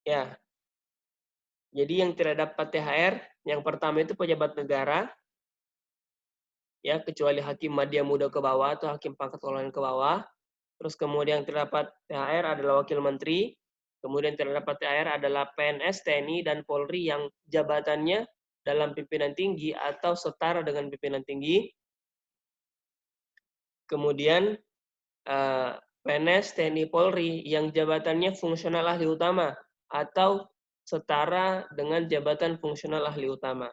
Ya, jadi yang tidak dapat THR, yang pertama itu pejabat negara, ya kecuali hakim madya muda ke bawah atau hakim pangkat kolonel ke bawah. Terus kemudian yang terdapat THR adalah wakil menteri. Kemudian terdapat THR adalah PNS, TNI, dan Polri yang jabatannya dalam pimpinan tinggi atau setara dengan pimpinan tinggi. Kemudian PNS, TNI, Polri yang jabatannya fungsional ahli utama atau setara dengan jabatan fungsional ahli utama.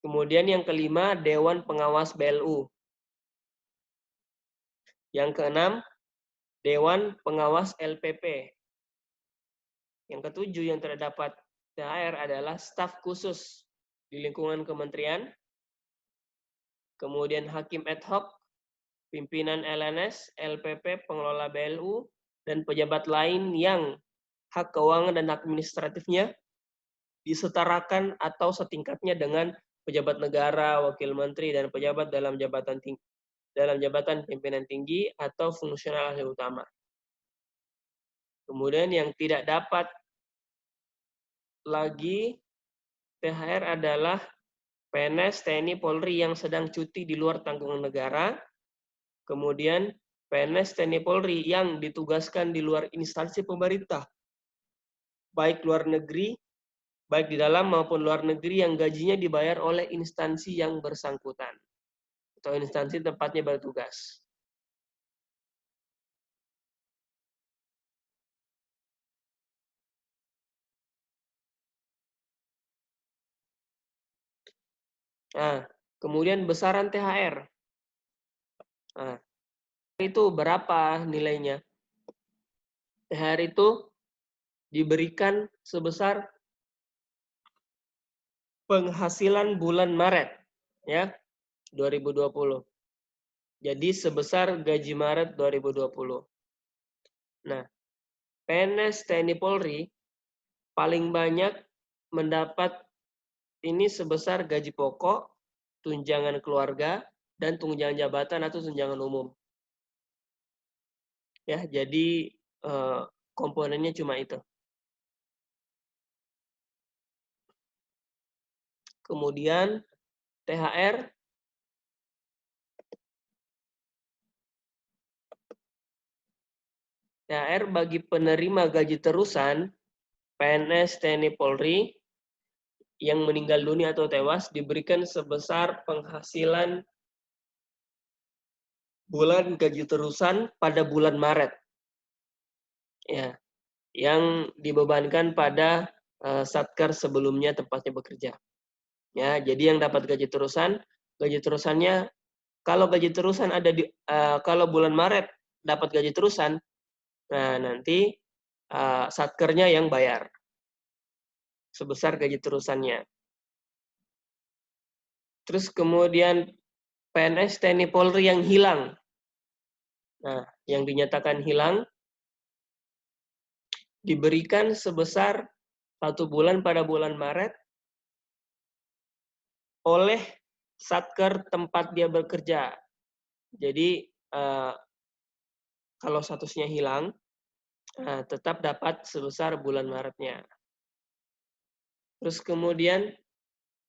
Kemudian yang kelima, Dewan Pengawas BLU. Yang keenam, Dewan Pengawas LPP. Yang ketujuh yang terdapat THR adalah staf khusus di lingkungan kementerian, kemudian hakim ad hoc, pimpinan LNS, LPP, pengelola BLU, dan pejabat lain yang hak keuangan dan administratifnya disetarakan atau setingkatnya dengan pejabat negara, wakil menteri, dan pejabat dalam jabatan pimpinan tinggi atau fungsional ahli utama. Kemudian yang tidak dapat lagi THR adalah PNS, TNI, Polri yang sedang cuti di luar tanggungan negara. Kemudian PNS, TNI, Polri yang ditugaskan di luar instansi pemerintah, baik luar negeri, baik di dalam maupun luar negeri yang gajinya dibayar oleh instansi yang bersangkutan atau instansi tempatnya bertugas. Nah, kemudian besaran THR. Nah, itu berapa nilainya? THR itu diberikan sebesar penghasilan bulan Maret ya 2020. Jadi sebesar gaji Maret 2020. Nah, PNS TNI Polri paling banyak mendapat ini sebesar gaji pokok, tunjangan keluarga, dan tunjangan jabatan atau tunjangan umum. Ya, jadi komponennya cuma itu. Kemudian THR bagi penerima gaji terusan PNS TNI Polri yang meninggal dunia atau tewas diberikan sebesar penghasilan bulan gaji terusan pada bulan Maret. Ya, yang dibebankan pada Satker sebelumnya tempatnya bekerja. Ya, jadi yang dapat gaji terusannya kalau gaji terusan ada di kalau bulan Maret dapat gaji terusan, nah nanti Satkernya yang bayar sebesar gaji terusannya. Terus kemudian PNS TNI Polri yang hilang. Nah, yang dinyatakan hilang diberikan sebesar 1 bulan pada bulan Maret oleh Satker tempat dia bekerja. Jadi kalau statusnya hilang, tetap dapat sebesar bulan Maretnya. Terus kemudian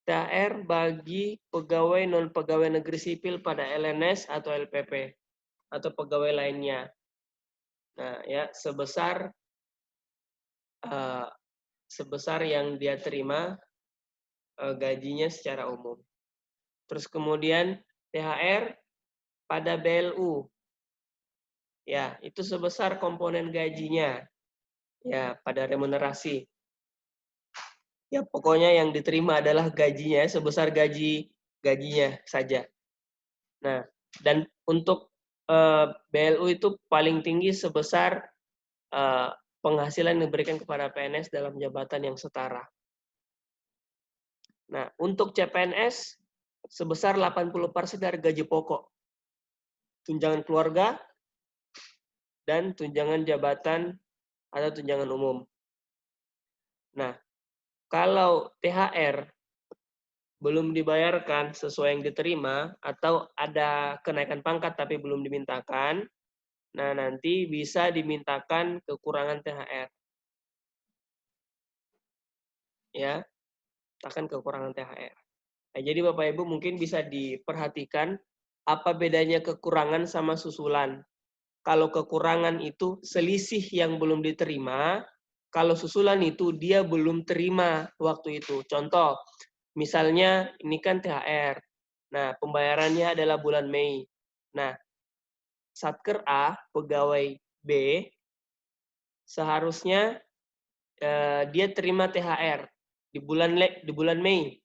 THR bagi pegawai non pegawai negeri sipil pada LNS atau LPP atau pegawai lainnya. Nah, ya sebesar yang dia terima gajinya secara umum. Terus kemudian THR pada BLU. Ya, itu sebesar komponen gajinya. Ya, pada remunerasi. Ya, pokoknya yang diterima adalah gajinya sebesar gajinya saja. Nah, dan untuk BLU itu paling tinggi sebesar penghasilan yang diberikan kepada PNS dalam jabatan yang setara. Nah, untuk CPNS sebesar 80% dari gaji pokok, tunjangan keluarga, dan tunjangan jabatan atau tunjangan umum. Nah, kalau THR belum dibayarkan sesuai yang diterima atau ada kenaikan pangkat tapi belum dimintakan, nah nanti bisa dimintakan kekurangan THR. ya, akan kekurangan THR. Nah, jadi Bapak Ibu mungkin bisa diperhatikan apa bedanya kekurangan sama susulan. Kalau kekurangan itu selisih yang belum diterima, kalau susulan itu dia belum terima waktu itu. Contoh, misalnya ini kan THR. Nah, pembayarannya adalah bulan Mei. Nah, Satker A, pegawai B, seharusnya dia terima THR di bulan Mei.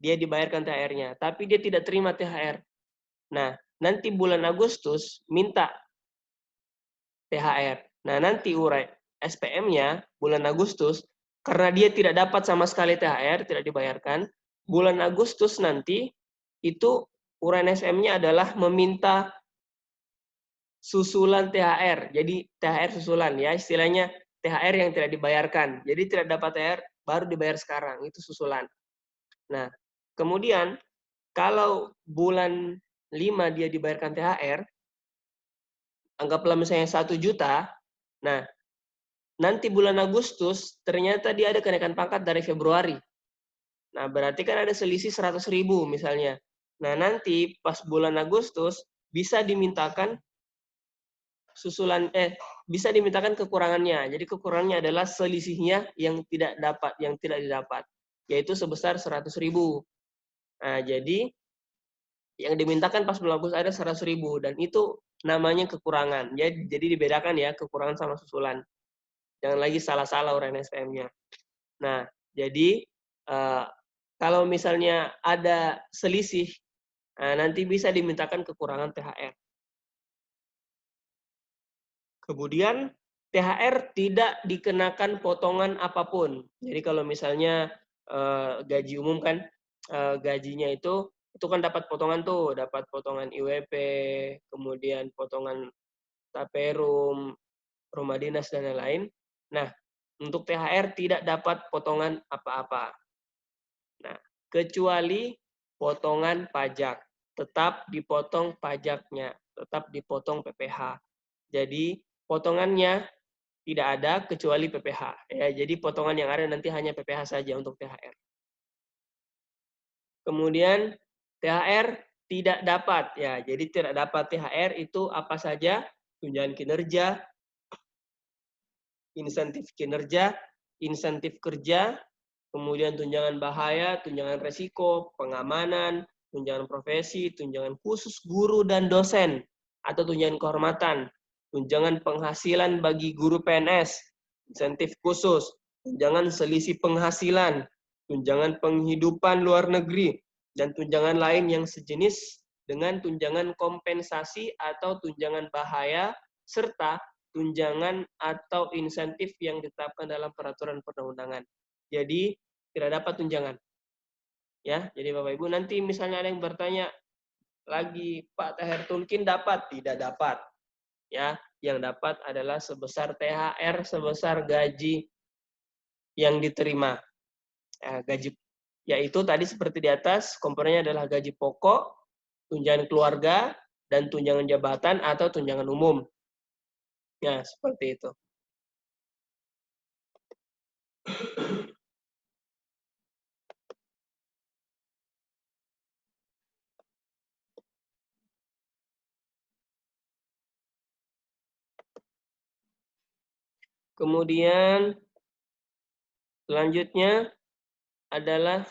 Dia dibayarkan THR-nya, tapi dia tidak terima THR. Nah, nanti bulan Agustus minta THR. Nah, nanti urai SPM-nya bulan Agustus, karena dia tidak dapat sama sekali THR, tidak dibayarkan, bulan Agustus nanti itu uraian SPM-nya adalah meminta susulan THR. Jadi THR susulan ya, istilahnya THR yang tidak dibayarkan. Jadi tidak dapat THR, baru dibayar sekarang, itu susulan. Nah, kemudian kalau bulan 5 dia dibayarkan THR, anggaplah misalnya 1 juta, nah nanti bulan Agustus ternyata dia ada kenaikan pangkat dari Februari. Nah, berarti kan ada selisih 100.000 misalnya. Nah, nanti pas bulan Agustus bisa dimintakan bisa dimintakan kekurangannya. Jadi kekurangannya adalah selisihnya yang tidak didapat, yaitu sebesar 100.000. Nah, jadi yang dimintakan pas bulan Agustus ada 100.000 dan itu namanya kekurangan. Jadi dibedakan ya kekurangan sama susulan. Jangan lagi salah-salah uraian SPM-nya. Nah, jadi kalau misalnya ada selisih, nanti bisa dimintakan kekurangan THR. Kemudian THR tidak dikenakan potongan apapun. Jadi kalau misalnya gaji umum kan gajinya itu kan dapat potongan tuh, dapat potongan IWP, kemudian potongan taperum, rumah dinas dan lain-lain. Nah, untuk THR tidak dapat potongan apa-apa. Nah, kecuali potongan pajak, tetap dipotong pajaknya, tetap dipotong PPh. Jadi potongannya tidak ada kecuali PPh. Ya, jadi potongan yang ada nanti hanya PPh saja untuk THR. Kemudian THR tidak dapat ya. Jadi tidak dapat THR itu apa saja? Tunjangan kinerja, insentif kerja, kemudian tunjangan bahaya, tunjangan resiko, pengamanan, tunjangan profesi, tunjangan khusus guru dan dosen, atau tunjangan kehormatan, tunjangan penghasilan bagi guru PNS, insentif khusus, tunjangan selisih penghasilan, tunjangan penghidupan luar negeri, dan tunjangan lain yang sejenis dengan tunjangan kompensasi atau tunjangan bahaya, serta tunjangan atau insentif yang ditetapkan dalam peraturan perundang-undangan. Jadi tidak dapat tunjangan. Ya, jadi Bapak Ibu nanti misalnya ada yang bertanya lagi, Pak THR Tunkin dapat? Tidak dapat. Ya, yang dapat adalah sebesar THR sebesar gaji yang diterima. Gaji yaitu tadi seperti di atas, komponennya adalah gaji pokok, tunjangan keluarga, dan tunjangan jabatan atau tunjangan umum. Ya, seperti itu. Kemudian selanjutnya adalah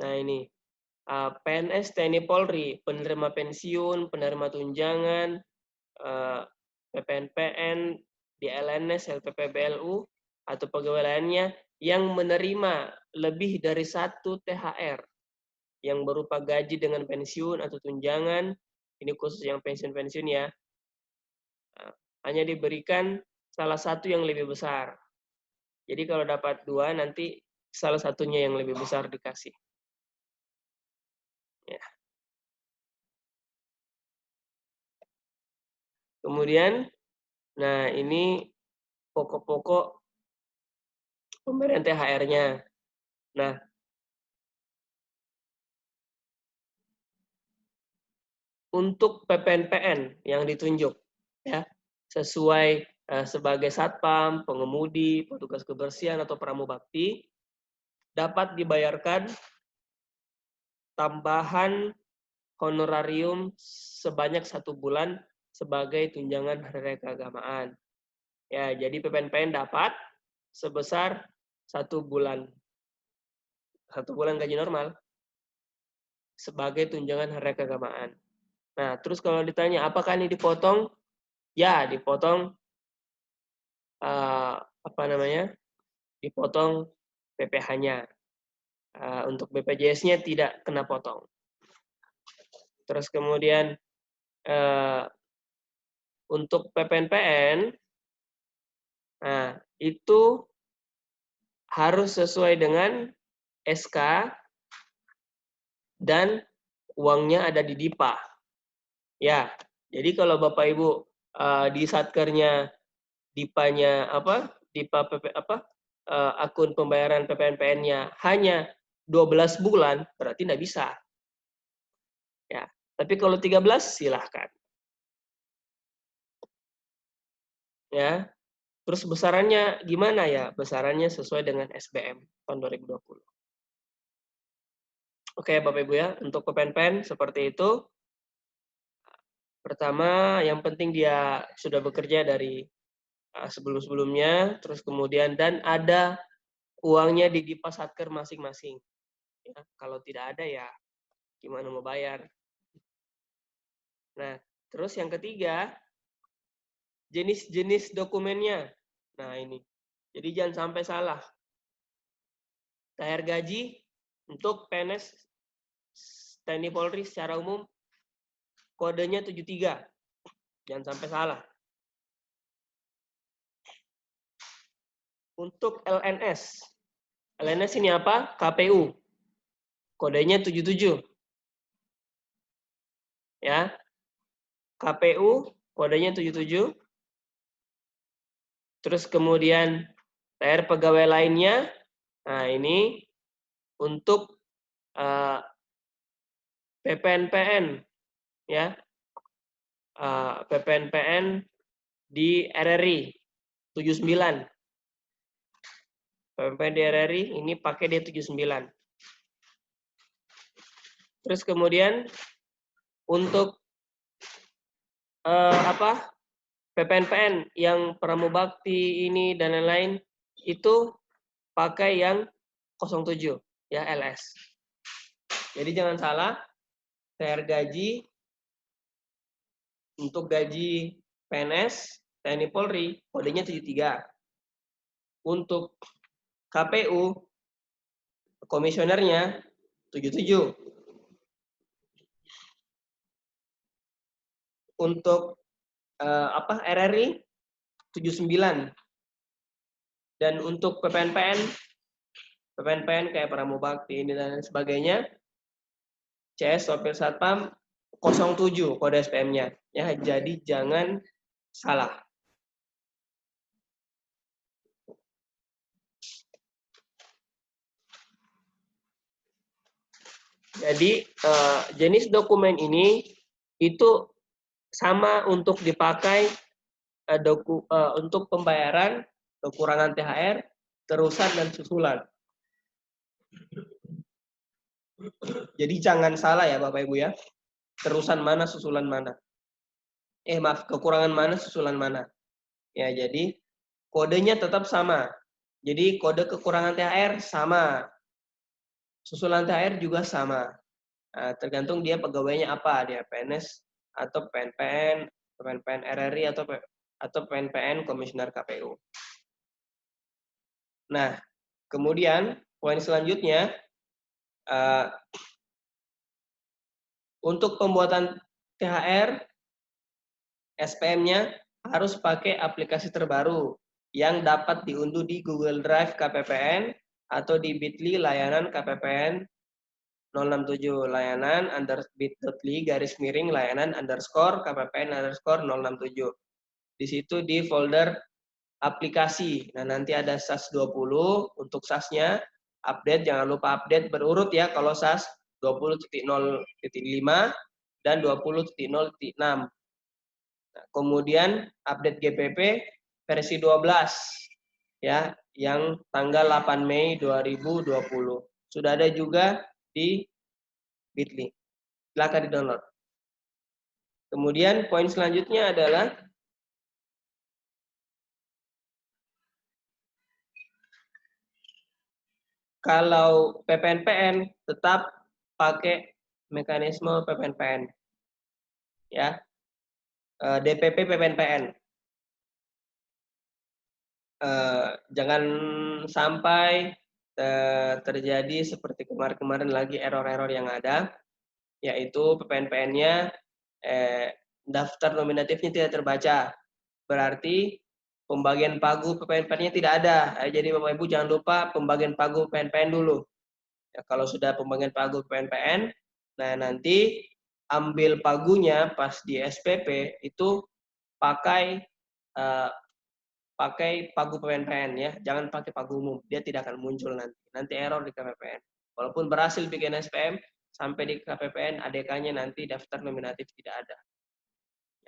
ini PNS, TNI, Polri, penerima pensiun, penerima tunjangan, PPNPN, DLNS, LPPBLU, atau pegawai lainnya yang menerima lebih dari 1 THR yang berupa gaji dengan pensiun atau tunjangan, ini khusus yang pensiun-pensiun ya, hanya diberikan salah satu yang lebih besar. Jadi kalau dapat 2, nanti salah satunya yang lebih besar dikasih. Ya. Kemudian, nah ini pokok-pokok pemberian THR-nya. Nah, untuk PPNPN yang ditunjuk, ya sesuai sebagai satpam, pengemudi, petugas kebersihan atau pramubakti dapat dibayarkan tambahan honorarium sebanyak 1 bulan sebagai tunjangan hari raya keagamaan. Ya, jadi PPNPN dapat sebesar 1 bulan. 1 bulan gaji normal sebagai tunjangan hari raya keagamaan. Nah, terus kalau ditanya apakah ini dipotong? Ya, dipotong dipotong PPh-nya. Untuk BPJS-nya tidak kena potong. Terus kemudian untuk PPNPN, nah itu harus sesuai dengan SK dan uangnya ada di DIPA. Ya, jadi kalau Bapak Ibu di satkernya DIPA-nya akun pembayaran PPNPN-nya hanya 12 bulan, berarti nggak bisa. Ya, tapi kalau 13 silahkan. Ya, terus besarannya gimana ya? Besarannya sesuai dengan SBM tahun 2020. Oke, Bapak Ibu ya, untuk PPNPN seperti itu. Pertama, yang penting dia sudah bekerja dari sebelum-sebelumnya, terus kemudian dan ada uangnya di DIPA Satker masing-masing. Ya, kalau tidak ada ya gimana mau bayar. Nah, terus yang ketiga, jenis-jenis dokumennya. Nah, ini. Jadi jangan sampai salah. THR gaji untuk PNS TNI Polri secara umum kodenya 73. Jangan sampai salah. Untuk LNS. LNS ini apa? KPU. Kodenya 77. Ya. KPU kodenya 77. Terus kemudian THR pegawai lainnya. Nah, ini untuk PPNPN ya. PPNPN di RRI 79. PPNPN di RRI ini pakai dia 79. Terus kemudian untuk PPNPN yang pramubakti ini dan lain-lain itu pakai yang 07 ya LS. Jadi jangan salah, THR gaji untuk gaji PNS TNI Polri kodenya 73. Untuk KPU komisionernya 77. Untuk RRI 79. Dan untuk PPNPN kayak pramubakti ini dan sebagainya, CS sopir satpam 07 kode SPM-nya. Ya, jadi jangan salah. Jadi jenis dokumen ini itu sama untuk dipakai untuk pembayaran kekurangan THR, terusan dan susulan. Jadi jangan salah ya Bapak Ibu ya. Terusan mana, susulan mana. Kekurangan mana, susulan mana. Ya, jadi kodenya tetap sama. Jadi kode kekurangan THR sama. Susulan THR juga sama. Nah, tergantung dia pegawainya apa, dia PNS atau PNPN, PPNPN RRI atau PNPN komisioner KPU. Nah, kemudian poin selanjutnya untuk pembuatan THR SPM-nya harus pakai aplikasi terbaru yang dapat diunduh di Google Drive KPPN atau di Bitly layanan KPPN 067 layanan bit.ly/layanan_KPPN_KPPN_067. Di situ di folder aplikasi. Nah, nanti ada SAS 20 untuk SAS-nya. Update, jangan lupa update berurut ya kalau SAS 20.0.5 dan 20.0.6. Nah, kemudian update GPP versi 12 ya, yang tanggal 8 Mei 2020. Sudah ada juga di Bitly. Silakan di-download. Kemudian poin selanjutnya adalah kalau PPNPN tetap pakai mekanisme PPNPN. Ya. DPP PPNPN. Jangan sampai terjadi seperti kemarin-kemarin lagi error-error yang ada, yaitu PPNPN-nya daftar nominatifnya tidak terbaca. Berarti pembagian pagu PPNPN-nya tidak ada. Jadi Bapak Ibu jangan lupa pembagian pagu PPNPN dulu. Ya, kalau sudah pembagian pagu PPNPN, nah nanti ambil pagunya pas di SPP itu pakai pagu PPNPN ya, jangan pakai pagu umum, dia tidak akan muncul nanti error di KPPN. Walaupun berhasil bikin SPM, sampai di KPPN ADK-nya nanti daftar nominatif tidak ada.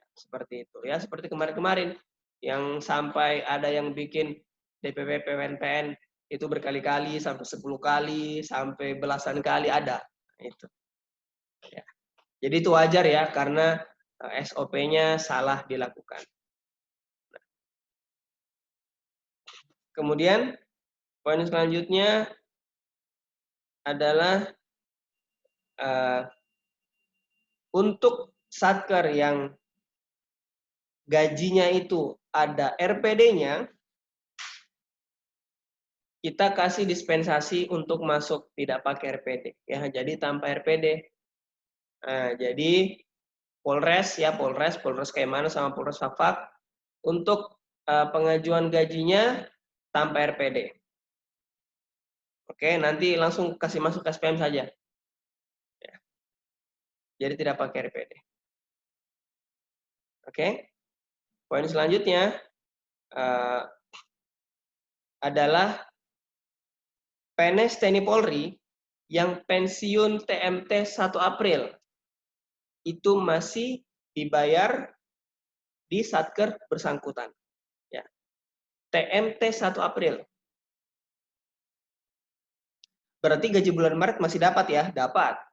Ya, seperti itu ya, seperti kemarin-kemarin yang sampai ada yang bikin DPP PPNPN itu berkali-kali sampai 10 kali, sampai belasan kali ada. Itu. Ya. Jadi itu wajar ya karena SOP-nya salah dilakukan. Kemudian poin selanjutnya adalah untuk satker yang gajinya itu ada RPD-nya, kita kasih dispensasi untuk masuk tidak pakai RPD ya, jadi tanpa RPD. Nah, jadi Polres kayak mana sama Polres Fafak untuk pengajuan gajinya tanpa RPD. Oke, nanti langsung kasih masuk ke SPM saja. Ya. Jadi tidak pakai RPD. Oke. Poin selanjutnya adalah PNS TNI Polri yang pensiun TMT 1 April itu masih dibayar di satker bersangkutan. Ya. TMT 1 April. Berarti gaji bulan Maret masih dapat ya? Dapat.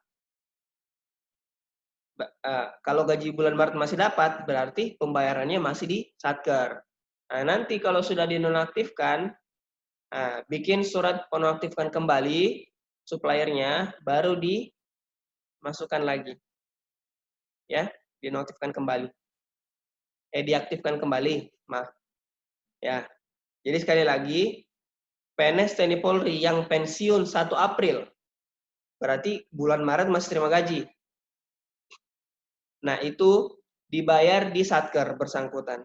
Kalau gaji bulan Maret masih dapat, berarti pembayarannya masih di satker. Nah, nanti kalau sudah dinonaktifkan, bikin surat penonaktifkan kembali suppliernya, baru dimasukkan lagi. Ya, dinonaktifkan kembali. Diaktifkan kembali, maaf. Ya. Jadi sekali lagi, PNS TNI Polri yang pensiun 1 April, berarti bulan Maret masih terima gaji. Nah, itu dibayar di satker bersangkutan.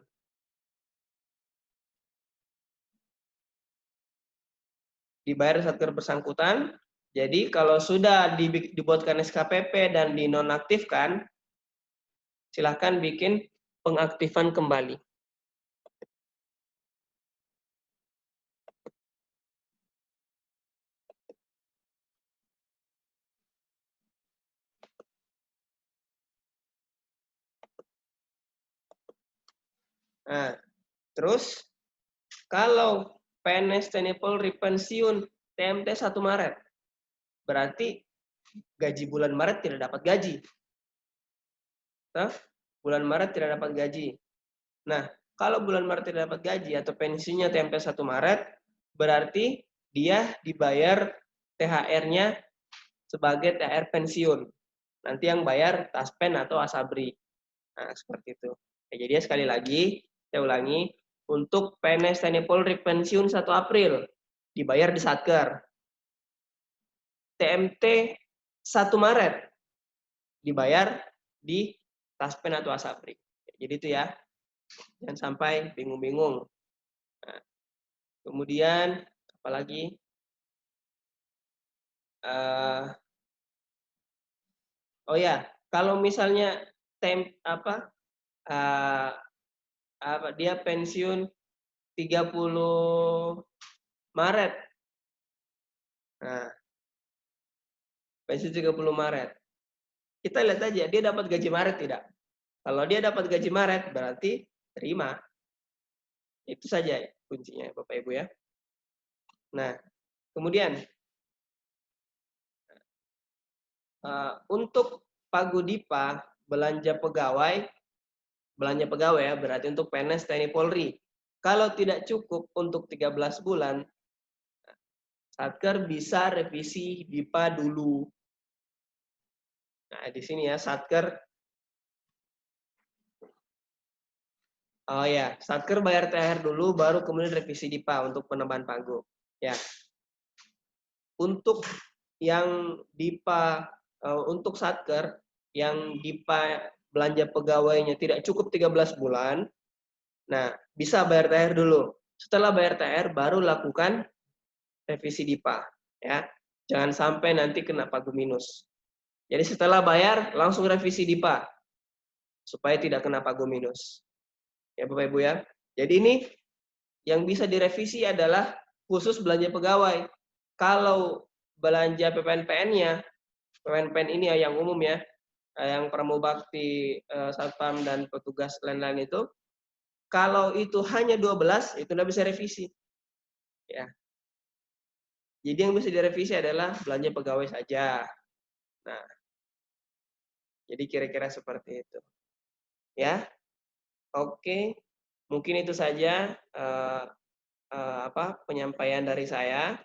Dibayar di satker bersangkutan. Jadi kalau sudah dibuatkan SKPP dan dinonaktifkan, silahkan bikin pengaktifan kembali. Nah, terus kalau PNS TNI Polri pensiun TMT 1 Maret, berarti gaji bulan Maret tidak dapat gaji. Nah, bulan Maret tidak dapat gaji. Nah, kalau bulan Maret tidak dapat gaji atau pensiunnya TMT 1 Maret, berarti dia dibayar THR-nya sebagai THR pensiun. Nanti yang bayar Taspen atau Asabri. Nah, seperti itu. Ya, jadi sekali lagi, saya ulangi, untuk PNS TNI Polri pensiun 1 April, dibayar di Satker. TMT 1 Maret, dibayar di Taspen atau Asabri. Jadi itu ya, jangan sampai bingung-bingung. Nah, kemudian, apalagi? Oh ya, kalau misalnya dia pensiun 30 Maret. Nah, pensiun 30 Maret. Kita lihat aja dia dapat gaji Maret tidak. Kalau dia dapat gaji Maret berarti terima. Itu saja kuncinya Bapak Ibu ya. Nah, kemudian untuk Pagudipa belanja pegawai ya, berarti untuk PNS TNI Polri. Kalau tidak cukup untuk 13 bulan, Satker bisa revisi DIPA dulu. Nah, di sini ya, Satker. Oh ya, Satker bayar THR dulu, baru kemudian revisi DIPA untuk penambahan pagu. Ya. Untuk yang DIPA, untuk Satker, yang DIPA belanja pegawainya tidak cukup 13 bulan, nah bisa bayar THR dulu. Setelah bayar THR, baru lakukan revisi DIPA. Ya. Jangan sampai nanti kena pagu minus. Jadi setelah bayar, langsung revisi DIPA. Supaya tidak kena pagu minus. Ya Bapak Ibu ya. Jadi ini yang bisa direvisi adalah khusus belanja pegawai. Kalau belanja PPNPN-nya, PPNPN ini yang umum ya, yang Pramubakti, Satpam dan petugas lain-lain itu, kalau itu hanya 12, itu tidak bisa revisi. Ya. Jadi yang bisa direvisi adalah belanja pegawai saja. Nah, jadi kira-kira seperti itu. Ya, oke. Mungkin itu saja penyampaian dari saya.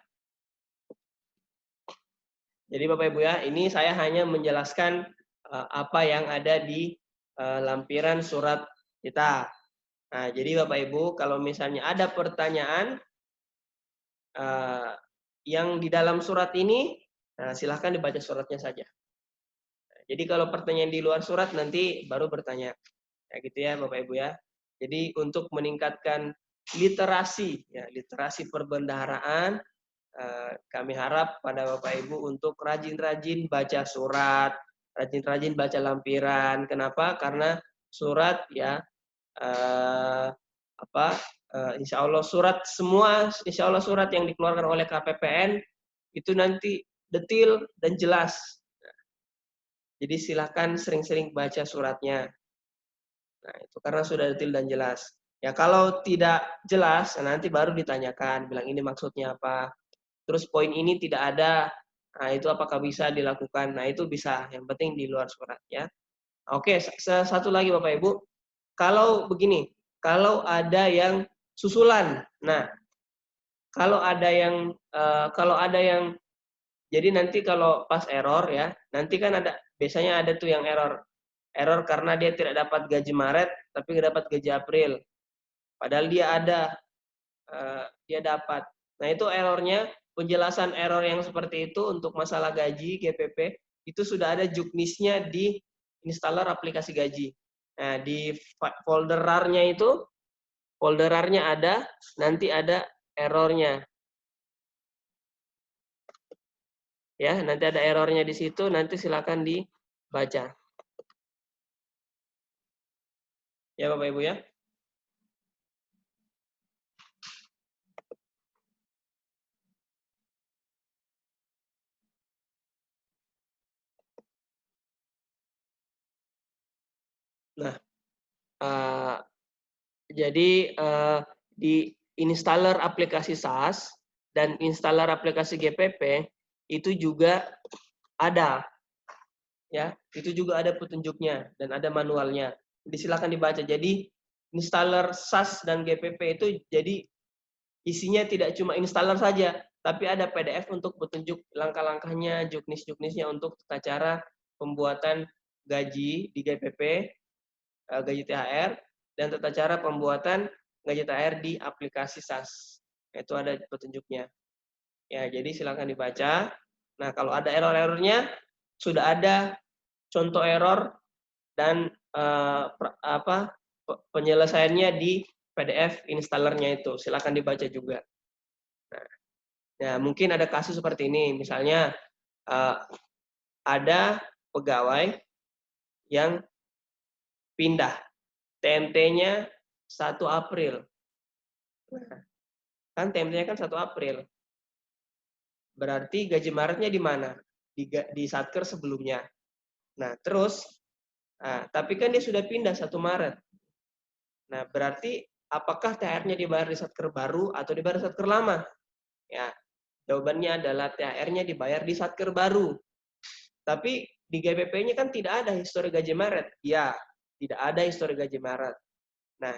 Jadi Bapak Ibu ya, ini saya hanya menjelaskan apa yang ada di lampiran surat kita. Nah, jadi Bapak Ibu kalau misalnya ada pertanyaan yang di dalam surat ini, silahkan dibaca suratnya saja. Jadi kalau pertanyaan di luar surat nanti baru bertanya. Ya gitu ya Bapak Ibu ya. Jadi untuk meningkatkan literasi, ya literasi perbendaharaan, kami harap pada Bapak Ibu untuk rajin-rajin baca surat, rajin-rajin baca lampiran. Kenapa? Karena surat ya insya Allah insya Allah surat yang dikeluarkan oleh KPPN itu nanti detail dan jelas. Jadi silakan sering-sering baca suratnya. Nah, itu karena sudah detail dan jelas. Ya kalau tidak jelas, nanti baru ditanyakan, bilang ini maksudnya apa. Terus poin ini tidak ada, nah itu apakah bisa dilakukan? Nah itu bisa, yang penting di luar surat ya. Oke, satu lagi Bapak Ibu, kalau begini, kalau ada yang susulan, nah kalau ada yang jadi nanti kalau pas error ya, nanti kan biasanya ada tuh yang error karena dia tidak dapat gaji Maret tapi dapat gaji April. Padahal dia dapat. Nah, itu errornya, penjelasan error yang seperti itu untuk masalah gaji GPP itu sudah ada juknisnya di installer aplikasi gaji. Nah, di folderarnya ada, nanti ada errornya. Ya, nanti ada errornya di situ, nanti silakan dibaca. Ya, Bapak Ibu ya. Nah, jadi di installer aplikasi SaaS dan installer aplikasi GPP itu juga ada, ya, itu juga ada petunjuknya dan ada manualnya. Jadi silakan dibaca. Jadi installer SaaS dan GPP itu jadi isinya tidak cuma installer saja, tapi ada PDF untuk petunjuk langkah-langkahnya, juknis-juknisnya untuk tata cara pembuatan gaji di GPP, gaji THR, dan tata cara pembuatan gaji THR di aplikasi SaaS. Itu ada petunjuknya. Ya, jadi silakan dibaca. Nah, kalau ada error-errornya, sudah ada contoh error dan penyelesaiannya di PDF installernya itu. Silakan dibaca juga. Nah, ya mungkin ada kasus seperti ini. Misalnya ada pegawai yang pindah. TMT-nya 1 April. Nah, kan TMT-nya kan 1 April. Berarti gaji Maretnya di mana? Di Satker sebelumnya. Nah, terus, tapi kan dia sudah pindah 1 Maret. Nah, berarti apakah THR-nya dibayar di Satker baru atau dibayar di Satker lama? Ya, jawabannya adalah THR-nya dibayar di Satker baru. Tapi di GPP-nya kan tidak ada histori gaji Maret. Ya, tidak ada histori gaji Maret. Nah,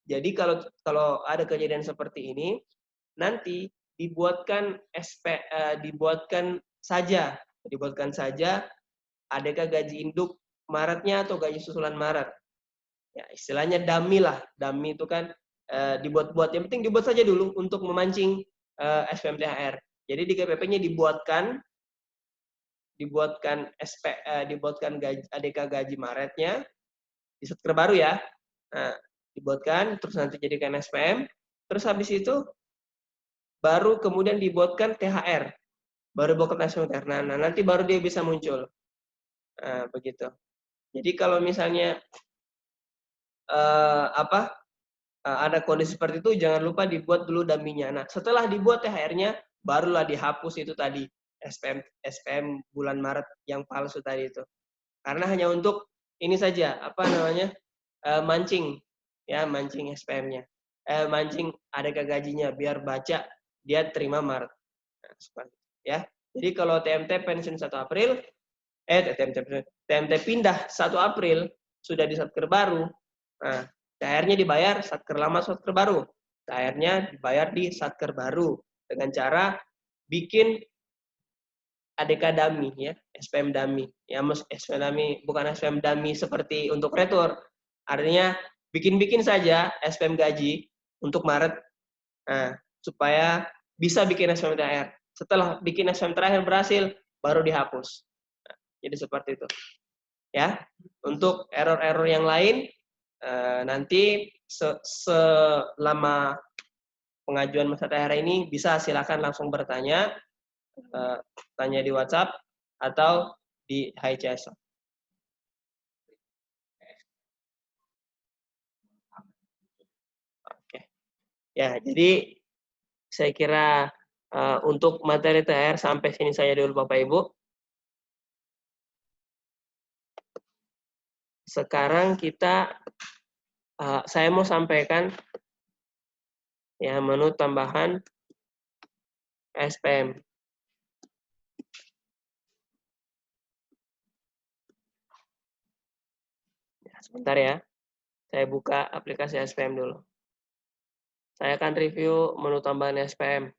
jadi kalau ada kejadian seperti ini, nanti dibuatkan dibuatkan saja ADK gaji induk Maretnya atau gaji susulan Maret. Ya, istilahnya dummy lah. Dummy itu kan dibuat-buat. Yang penting dibuat saja dulu untuk memancing SPM THR. Jadi di KPP-nya dibuatkan gaji, ADK gaji Maretnya di Satker baru ya. Nah, dibuatkan terus nanti jadikan SPM. Terus habis itu baru kemudian dibuatkan THR. Baru buatkan SPM THR. Nah, nanti baru dia bisa muncul. Nah, begitu. Jadi kalau misalnya ada kondisi seperti itu, jangan lupa dibuat dulu dummy-nya. Nah, setelah dibuat THR-nya, barulah dihapus itu tadi SPM bulan Maret yang palsu tadi itu. Karena hanya untuk ini saja, mancing, ya mancing SPM-nya, mancing ADK gajinya biar baca dia terima Maret. Nah, seperti ya. Jadi kalau TMT pensiun 1 April, TMT pindah 1 April sudah di Satker baru. Nah, THR-nya dibayar Satker lama Satker baru. THR-nya dibayar di Satker baru dengan cara bikin ADK dummy ya, SPM dummy. Ya, SPM dummy bukan SPM dummy seperti untuk retur. Artinya bikin-bikin saja SPM gaji untuk Maret. Nah, supaya bisa bikin SPM THR. Setelah bikin SPM terakhir berhasil, baru dihapus. Nah, jadi seperti itu. Ya, untuk error-error yang lain nanti selama pengajuan masa THR ini bisa silakan langsung bertanya, tanya di WhatsApp atau di HCS. Oke. Ya, jadi saya kira untuk materi THR sampai sini saja dulu Bapak Ibu. Sekarang saya mau sampaikan ya menu tambahan SPM. Sebentar ya, saya buka aplikasi SPM dulu. Saya akan review menu tambahan SPM.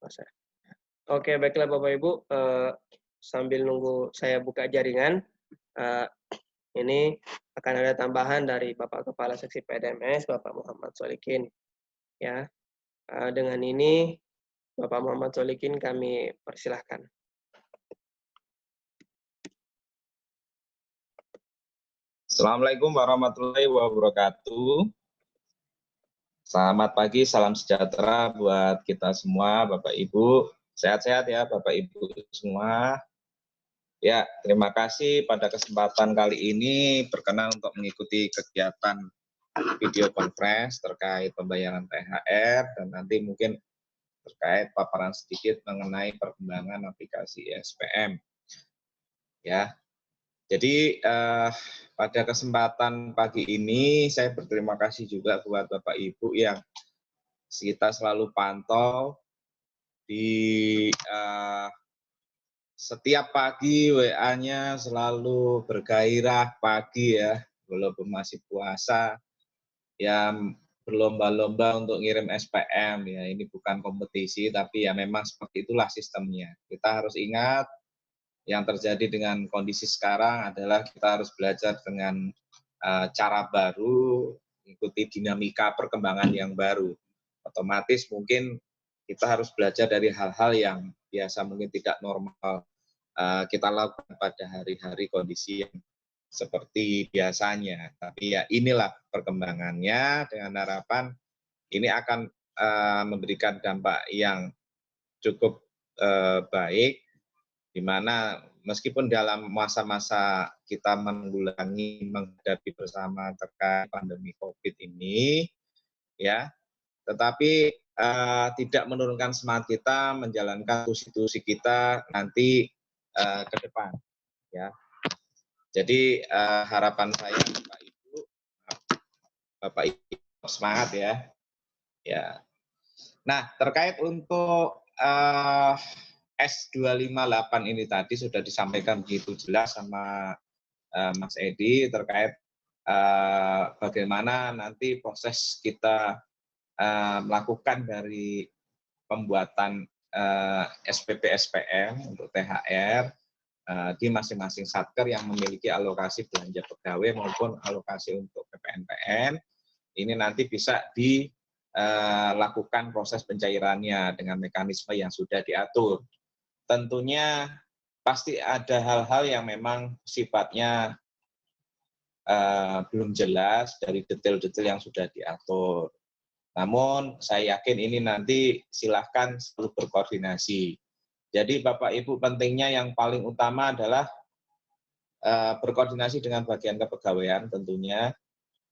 Masa. Oke, baiklah Bapak Ibu, sambil nunggu saya buka jaringan, eh, ini akan ada tambahan dari Bapak Kepala Seksi PDMS, Bapak Muhammad Solikin. Ya, dengan ini Bapak Muhammad Solikin kami persilahkan. Assalamualaikum warahmatullahi wabarakatuh. Selamat pagi, salam sejahtera buat kita semua, Bapak Ibu. Sehat-sehat ya, Bapak Ibu semua. Ya, terima kasih pada kesempatan kali ini berkenan untuk mengikuti kegiatan video conference terkait pembayaran THR dan nanti mungkin terkait paparan sedikit mengenai perkembangan aplikasi SPM. Ya, jadi pada kesempatan pagi ini saya berterima kasih juga buat Bapak Ibu yang kita selalu pantau di setiap pagi WA-nya selalu bergairah pagi ya, walaupun masih puasa, ya berlomba-lomba untuk ngirim SPM ya. Ini bukan kompetisi tapi ya memang seperti itulah sistemnya. Kita harus ingat yang terjadi dengan kondisi sekarang adalah kita harus belajar dengan cara baru, ikuti dinamika perkembangan yang baru. Otomatis mungkin kita harus belajar dari hal-hal yang biasa mungkin tidak normal kita lakukan pada hari-hari kondisi yang seperti biasanya. Tapi ya inilah perkembangannya dengan harapan ini akan memberikan dampak yang cukup baik, di mana meskipun dalam masa-masa kita menghadapi bersama terkait pandemi COVID ini, ya, tetapi tidak menurunkan semangat kita menjalankan tusi-tusi kita nanti ke depan, ya. Jadi harapan saya Bapak Ibu semangat ya, ya. Nah terkait untuk S258 ini tadi sudah disampaikan begitu jelas sama Mas Edi terkait bagaimana nanti proses kita melakukan dari pembuatan SPP SPM untuk THR di masing-masing satker yang memiliki alokasi belanja pegawai maupun alokasi untuk PPNPN. Ini nanti bisa dilakukan proses pencairannya dengan mekanisme yang sudah diatur. Tentunya pasti ada hal-hal yang memang sifatnya belum jelas dari detail-detail yang sudah diatur. Namun saya yakin ini nanti silahkan selalu berkoordinasi. Jadi Bapak Ibu pentingnya yang paling utama adalah berkoordinasi dengan bagian kepegawaian tentunya,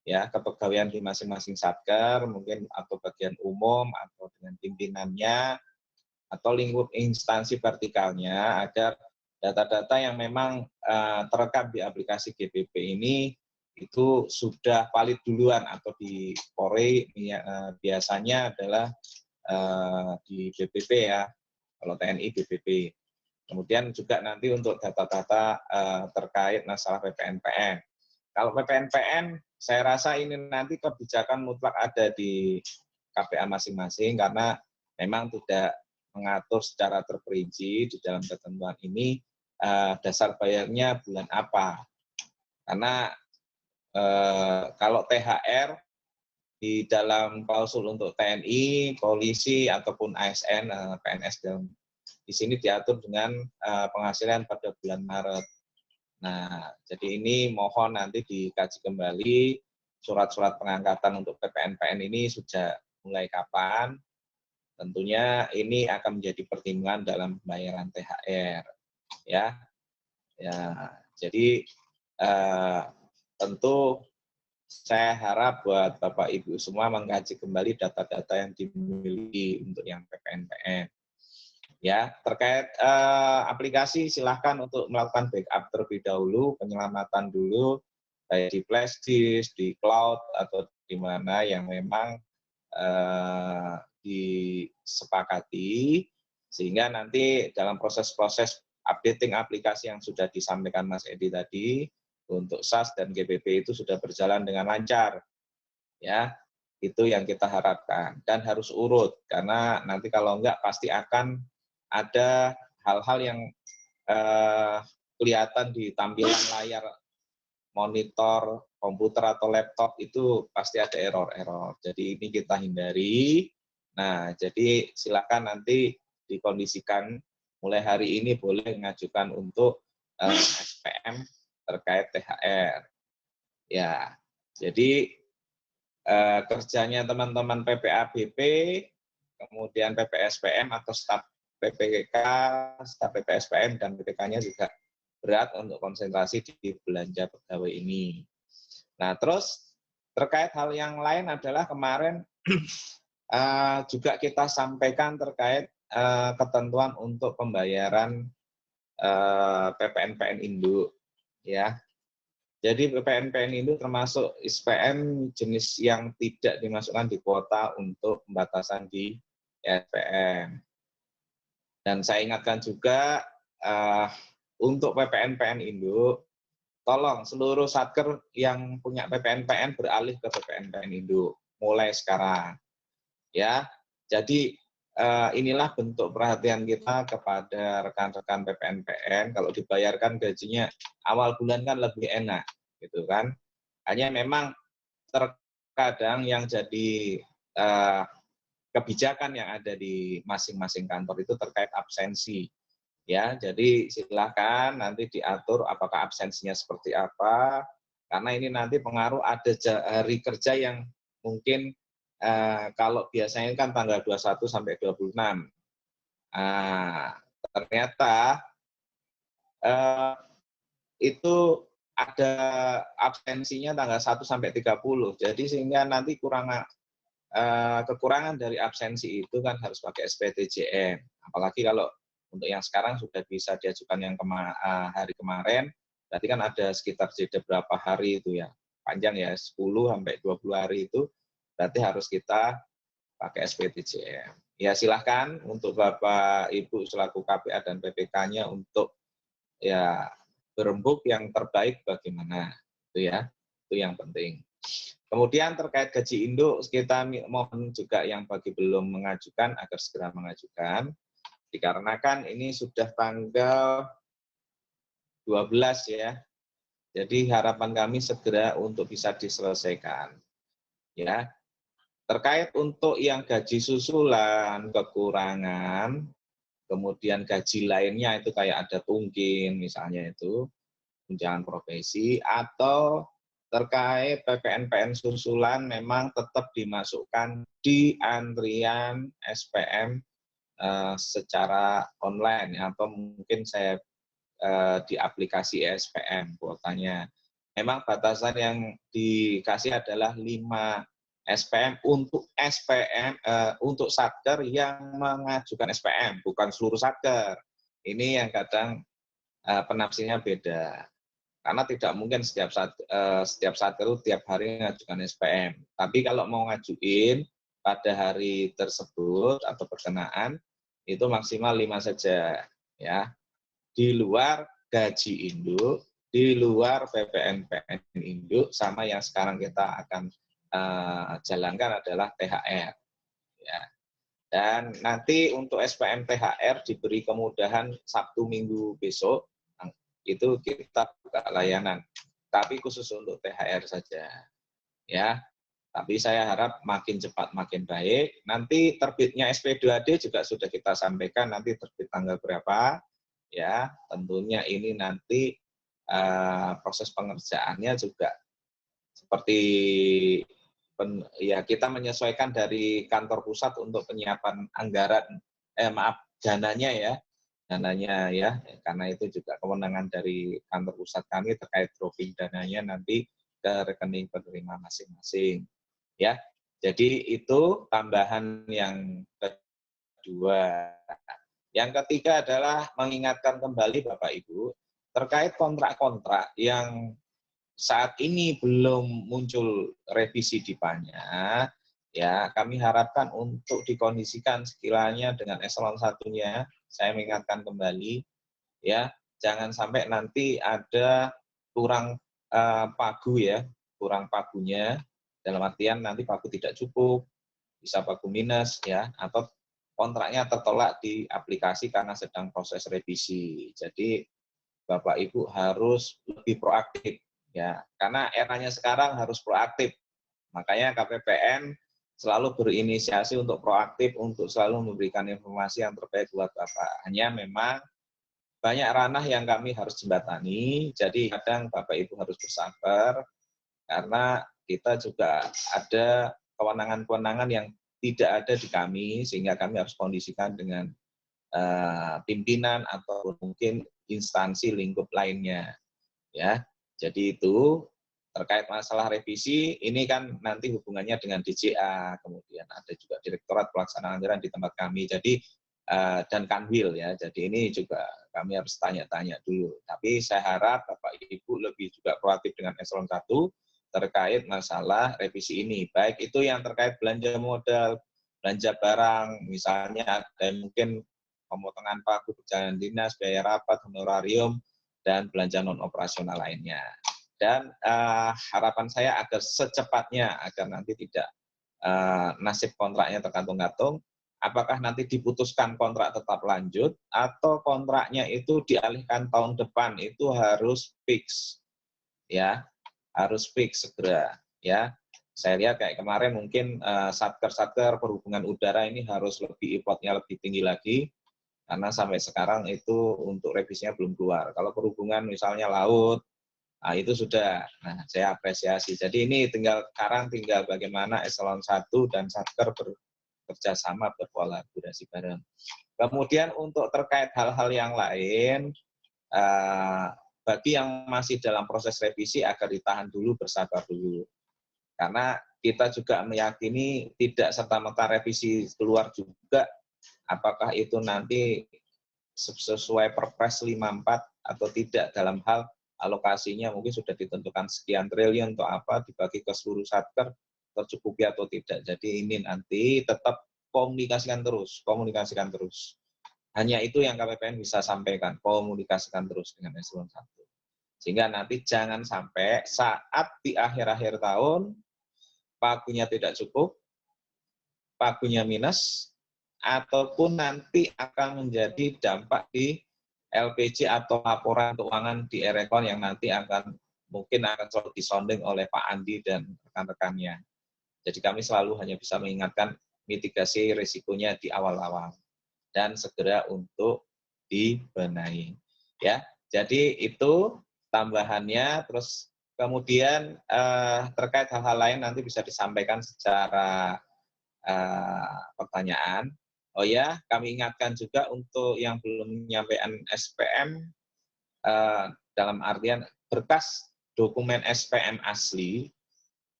ya kepegawaian di masing-masing satker mungkin atau bagian umum atau dengan pimpinannya atau lingkup instansi vertikalnya agar data-data yang memang terekam di aplikasi GPP ini itu sudah valid duluan atau di Polri biasanya adalah di BPP ya, kalau TNI BPP. Kemudian juga nanti untuk data-data terkait masalah PPNPN. Kalau PPNPN, saya rasa ini nanti kebijakan mutlak ada di KPA masing-masing karena memang tidak mengatur secara terperinci di dalam ketentuan ini dasar bayarnya bulan apa. Karena kalau THR di dalam klausul untuk TNI, polisi ataupun ASN, PNS di sini diatur dengan penghasilan pada bulan Maret. Nah, jadi ini mohon nanti dikaji kembali surat-surat pengangkatan untuk PPNPN ini sudah mulai kapan. Tentunya ini akan menjadi pertimbangan dalam pembayaran THR, ya. Ya, jadi tentu saya harap buat Bapak Ibu semua mengkaji kembali data-data yang dimiliki untuk yang PPNPN. Ya, terkait aplikasi silahkan untuk melakukan backup terlebih dahulu, penyelamatan dulu, baik di flash disk, di cloud, atau di mana yang memang disepakati, sehingga nanti dalam proses-proses updating aplikasi yang sudah disampaikan Mas Edi tadi, untuk SAS dan GPP itu sudah berjalan dengan lancar. Ya, Itu yang kita harapkan. Dan harus urut, karena nanti kalau enggak pasti akan ada hal-hal yang kelihatan di tampilan layar monitor, komputer atau laptop itu pasti ada error-error. Jadi ini kita hindari. Nah, jadi silakan nanti dikondisikan mulai hari ini boleh mengajukan untuk SPM terkait THR. Ya, jadi kerjanya teman-teman PPABP, kemudian PPSPM atau staf PPK, staf PPSPM dan PPK-nya juga berat untuk konsentrasi di belanja pegawai ini. Nah, terus terkait hal yang lain adalah kemarin juga kita sampaikan terkait ketentuan untuk pembayaran PPNPN induk, ya. Jadi PPNPN itu termasuk SPM jenis yang tidak dimasukkan di kuota untuk pembatasan di SPM. Dan saya ingatkan juga untuk PPNPN induk, tolong seluruh satker yang punya PPNPN beralih ke PPNPN induk mulai sekarang. Ya, jadi inilah bentuk perhatian kita kepada rekan-rekan PPNPN. Kalau dibayarkan gajinya awal bulan kan lebih enak, gitu kan. Hanya memang terkadang yang jadi kebijakan yang ada di masing-masing kantor itu terkait absensi. Ya, jadi silakan nanti diatur apakah absensinya seperti apa, karena ini nanti pengaruh ada hari kerja yang mungkin kalau biasanya kan tanggal 21 sampai 26. Ternyata itu ada absensinya tanggal 1 sampai 30. Jadi sehingga nanti kekurangan dari absensi itu kan harus pakai SPTJM. Apalagi kalau untuk yang sekarang sudah bisa diajukan yang hari kemarin, berarti kan ada sekitar jeda berapa hari itu ya. Panjang ya, 10 sampai 20 hari itu berarti harus kita pakai SPTJM. Ya silahkan untuk Bapak Ibu selaku KPA dan PPK-nya untuk ya berembuk yang terbaik bagaimana. Itu ya, itu yang penting. Kemudian terkait gaji induk, kita mohon juga yang bagi belum mengajukan agar segera mengajukan, dikarenakan ini sudah tanggal 12 ya, jadi harapan kami segera untuk bisa diselesaikan. Ya, terkait untuk yang gaji susulan, kekurangan, kemudian gaji lainnya itu kayak ada tungkin misalnya itu, tunjangan profesi, atau terkait PPNPN susulan memang tetap dimasukkan di antrian SPM secara online atau mungkin saya di aplikasi SPM kuotanya. Memang batasan yang dikasih adalah 5 SPM untuk satker yang mengajukan SPM, bukan seluruh satker. Ini yang kadang penafsirnya beda. Karena tidak mungkin setiap satker itu tiap hari mengajukan SPM. Tapi kalau mau ngajuin pada hari tersebut atau berkenaan itu maksimal 5 saja, ya. Di luar gaji induk, di luar PPNPN induk, sama yang sekarang kita akan jalankan adalah THR. Ya. Dan nanti untuk SPM THR diberi kemudahan Sabtu Minggu besok, itu kita buka layanan. Tapi khusus untuk THR saja. Ya. Tapi saya harap makin cepat makin baik. Nanti terbitnya SP2D juga sudah kita sampaikan nanti terbit tanggal berapa. Ya, tentunya ini nanti proses pengerjaannya juga seperti ya kita menyesuaikan dari kantor pusat untuk penyiapan anggaran dananya ya. Dananya ya, karena itu juga kewenangan dari kantor pusat kami terkait dropping dananya nanti ke rekening penerima masing-masing. Ya, jadi itu tambahan yang kedua. Yang ketiga adalah mengingatkan kembali Bapak Ibu terkait kontrak-kontrak yang saat ini belum muncul revisi DIPA-nya, ya kami harapkan untuk dikondisikan sekiranya dengan eselon satunya, saya mengingatkan kembali, ya jangan sampai nanti ada kurang pagu ya, kurang pagunya, Dalam artian nanti pagu tidak cukup, bisa pagu minus ya, atau kontraknya tertolak di aplikasi karena sedang proses revisi. Jadi Bapak Ibu harus lebih proaktif ya, karena eranya sekarang harus proaktif. Makanya KPPN selalu berinisiasi untuk proaktif untuk selalu memberikan informasi yang terbaik buat Bapak. Hanya memang banyak ranah yang kami harus jembatani, jadi kadang Bapak Ibu harus bersabar karena kita juga ada kewenangan-kewenangan yang tidak ada di kami, sehingga kami harus kondisikan dengan pimpinan atau mungkin instansi lingkup lainnya. Ya, jadi itu terkait masalah revisi, ini kan nanti hubungannya dengan DJA, kemudian ada juga Direktorat Pelaksanaan Anggaran di tempat kami, jadi dan Kanwil ya. Jadi ini juga kami harus tanya-tanya dulu. Tapi saya harap Bapak Ibu lebih juga proaktif dengan eselon 1 terkait masalah revisi ini. Baik itu yang terkait belanja modal, belanja barang, misalnya ada mungkin pemotongan pagu perjalanan dinas, biaya rapat, honorarium, dan belanja non operasional lainnya. Dan harapan saya agar secepatnya, agar nanti tidak nasib kontraknya tergantung-gantung, apakah nanti diputuskan kontrak tetap lanjut atau kontraknya itu dialihkan tahun depan, itu harus fix ya, harus fix segera ya. Saya lihat kayak kemarin mungkin satker perhubungan udara ini harus lebih effortnya lebih tinggi lagi karena sampai sekarang itu untuk revisinya belum keluar. Kalau perhubungan misalnya laut, nah itu sudah. Nah, saya apresiasi. Jadi ini sekarang tinggal bagaimana eselon 1 dan satker bekerjasama berkolaborasi bareng. Kemudian untuk terkait hal-hal yang lain, bagi yang masih dalam proses revisi agar ditahan dulu, bersabar dulu. Karena kita juga meyakini tidak serta-merta revisi keluar juga, apakah itu nanti sesuai Perpres 54 atau tidak dalam hal alokasinya mungkin sudah ditentukan sekian triliun untuk apa, dibagi ke seluruh satker, tercukupi atau tidak. Jadi ini nanti tetap komunikasikan terus. Hanya itu yang KPPN bisa sampaikan, komunikasikan terus dengan eselon 1. Sehingga nanti jangan sampai saat di akhir-akhir tahun, pagunya tidak cukup, pagunya minus, ataupun nanti akan menjadi dampak di LPJ atau laporan keuangan di Erekon yang nanti mungkin akan selalu disonding oleh Pak Andi dan rekan-rekannya. Jadi kami selalu hanya bisa mengingatkan mitigasi risikonya di awal-awal dan segera untuk dibenahi. Ya, jadi itu tambahannya. Terus kemudian terkait hal-hal lain nanti bisa disampaikan secara pertanyaan. Oh ya, kami ingatkan juga untuk yang belum menyampaikan SPM, dalam artian berkas dokumen SPM asli,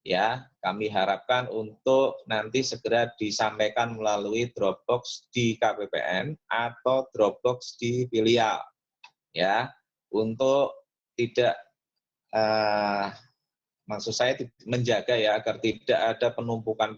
ya kami harapkan untuk nanti segera disampaikan melalui Dropbox di KPPN atau Dropbox di filial, ya, untuk tidak maksud saya menjaga ya agar tidak ada penumpukan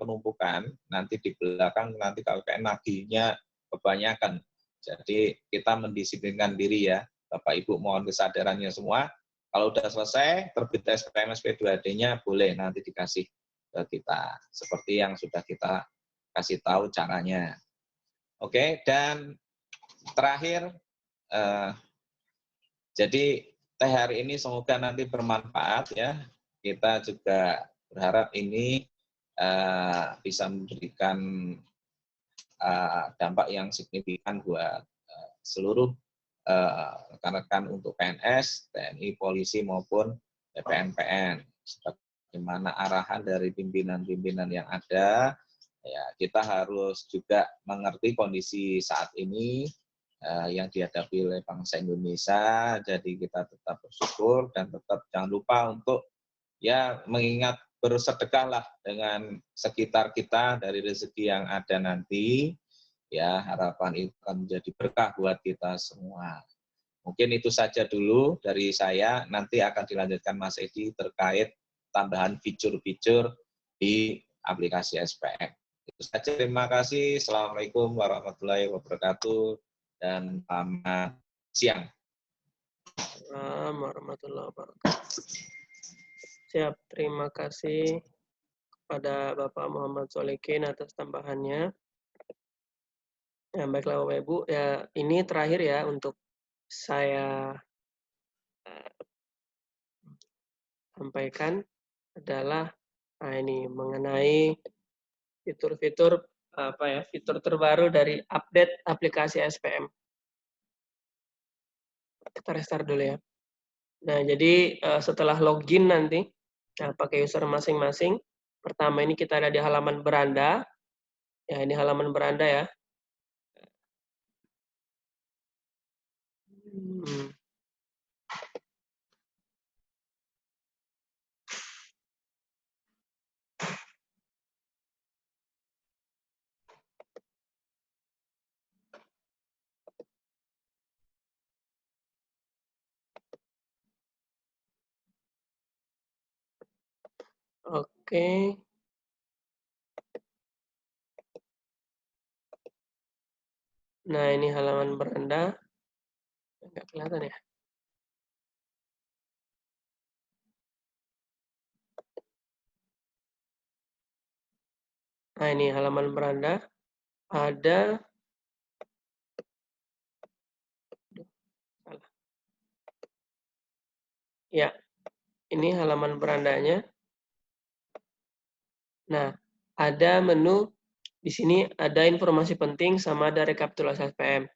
nanti di belakang, nanti KPPN nagihnya kebanyakan. Jadi kita mendisiplinkan diri ya, Bapak Ibu, mohon kesadarannya semua. Kalau sudah selesai terbit SPM SP2D-nya boleh nanti dikasih ke kita seperti yang sudah kita kasih tahu caranya. Oke, dan terakhir jadi teh hari ini semoga nanti bermanfaat ya. Kita juga berharap ini bisa memberikan dampak yang signifikan buat seluruh rekan-rekan untuk PNS, TNI, Polisi maupun PNPN. Sebagaimana arahan dari pimpinan-pimpinan yang ada, ya kita harus juga mengerti kondisi saat ini yang dihadapi oleh bangsa Indonesia. Jadi kita tetap bersyukur dan tetap jangan lupa untuk ya mengingat bersedekahlah dengan sekitar kita dari rezeki yang ada nanti. Ya, harapan itu akan menjadi berkah buat kita semua. Mungkin itu saja dulu dari saya. Nanti akan dilanjutkan Mas Edi terkait tambahan fitur-fitur di aplikasi SPM. Itu saja, terima kasih. Assalamualaikum warahmatullahi wabarakatuh dan selamat siang. Assalamualaikum warahmatullahi wabarakatuh. Siap, terima kasih kepada Bapak Muhammad Solikin atas tambahannya. Ya, baiklah Bapak Ibu, ya ini terakhir ya untuk saya sampaikan adalah ini mengenai fitur-fitur fitur terbaru dari update aplikasi SPM. Kita restart dulu ya. Nah, jadi setelah login nanti pakai user masing-masing. Pertama ini kita ada di halaman beranda. Ya, ini halaman beranda ya. Oke. Nah, ini halaman beranda. Nggak kelihatan ya. Nah, ini halaman beranda. Ada ya, ini halaman berandanya. Nah, ada menu di sini, ada informasi penting sama ada rekapitulasi SPM.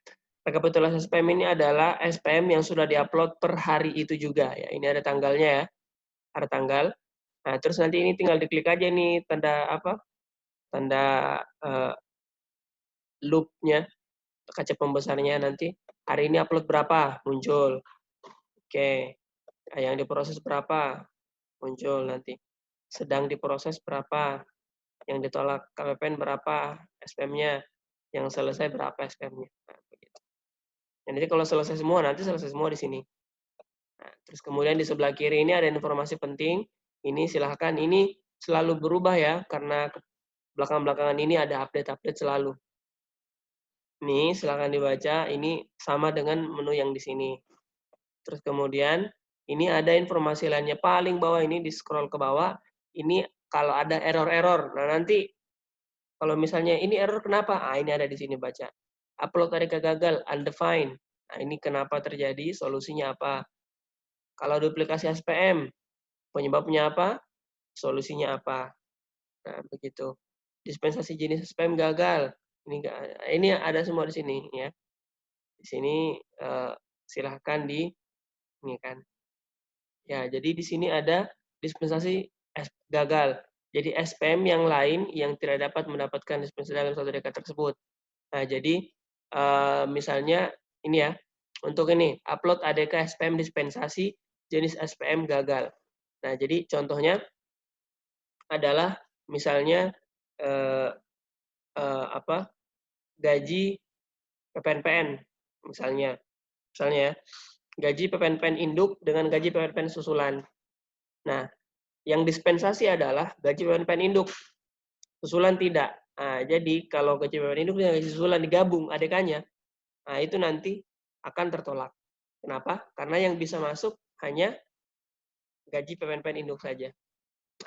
Rekapitulasi SPM ini adalah SPM yang sudah diupload per hari itu juga ya. Ini ada tanggalnya ya. Ada tanggal. Nah, terus nanti ini tinggal diklik aja nih tanda apa? Tanda loop-nya, kaca pembesarnya nanti. Hari ini upload berapa? Muncul. Oke. Nah, yang diproses berapa? Muncul nanti. Sedang diproses berapa? Yang ditolak KPPN berapa SPM-nya? Yang selesai berapa SPM-nya? Nah, begitu. Nanti kalau selesai semua, nanti selesai semua di sini. Nah, terus kemudian di sebelah kiri ini ada informasi penting. Ini silahkan, ini selalu berubah ya, karena belakang-belakangan ini ada update-update selalu. Ini silahkan dibaca, ini sama dengan menu yang di sini. Terus kemudian, ini ada informasi lainnya paling bawah ini, di scroll ke bawah. Ini kalau ada error-error. Nah, nanti kalau misalnya ini error kenapa? Ah, ini ada di sini baca. Upload tadi gagal, undefined. Nah, ini kenapa terjadi, solusinya apa? Kalau duplikasi SPM, penyebabnya apa? Solusinya apa? Nah, begitu. Dispensasi jenis SPM gagal. Ini ada semua di sini ya. Di sini silahkan ini kan. Ya, jadi di sini ada dispensasi gagal. Jadi SPM yang lain yang tidak dapat mendapatkan dispensasi dalam suatu dekat tersebut. Nah, jadi misalnya ini ya, untuk ini upload ADK SPM dispensasi jenis SPM gagal. Nah, jadi contohnya adalah misalnya gaji PPNPN misalnya ya, gaji PPNPN induk dengan gaji PPNPN susulan. Nah, yang dispensasi adalah gaji PPNPN induk, susulan tidak. Nah, jadi kalau gaji PPNPN induk dan gaji susulan digabung ADK-nya, nah itu nanti akan tertolak. Kenapa? Karena yang bisa masuk hanya gaji PPNPN induk saja.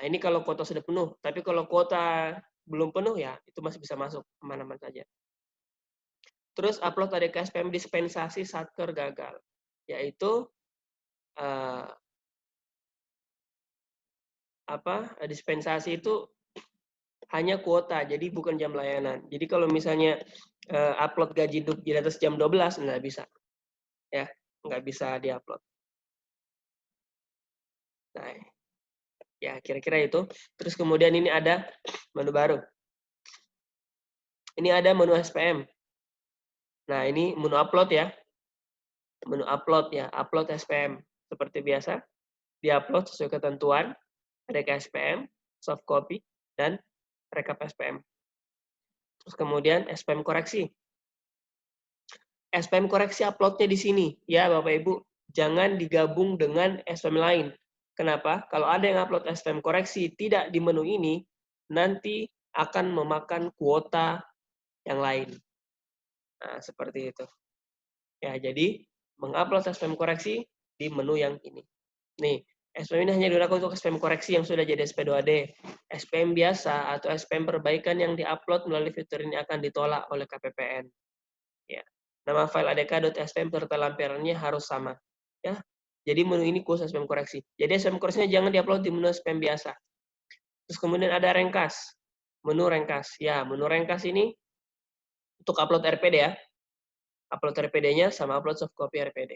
Nah, ini kalau kuota sudah penuh, tapi kalau kuota belum penuh ya itu masih bisa masuk aman-aman saja. Terus upload ADK SPM dispensasi satker gagal, yaitu dispensasi itu hanya kuota, jadi bukan jam layanan. Jadi kalau misalnya upload gaji di atas jam 12 nggak bisa, ya nggak bisa diupload. Nah, ya kira-kira itu. Terus kemudian ini ada menu baru. Ini ada menu SPM. Nah, ini menu upload ya. Menu upload ya, upload SPM. Seperti biasa, diupload sesuai ketentuan, ADK SPM, soft copy, dan rekap SPM. Terus kemudian SPM koreksi. SPM koreksi uploadnya di sini. Ya, Bapak Ibu, jangan digabung dengan SPM lain. Kenapa? Kalau ada yang upload SPM koreksi tidak di menu ini, nanti akan memakan kuota yang lain. Nah, seperti itu. Ya, jadi mengupload SPM koreksi di menu yang ini. Nih, SPM ini hanya digunakan untuk SPM koreksi yang sudah jadi SP2AD. SPM biasa atau SPM perbaikan yang diupload melalui fitur ini akan ditolak oleh KPPN. Ya. Nama file adk.spm serta lampirannya harus sama. Ya. Jadi menu ini khusus SPM koreksi. Jadi SPM koreksinya jangan diupload di menu SPM biasa. Terus kemudian ada rengkas. Menu rengkas. Ya, menu rengkas ini untuk upload RPD ya. Upload RPD-nya sama upload soft copy RPD.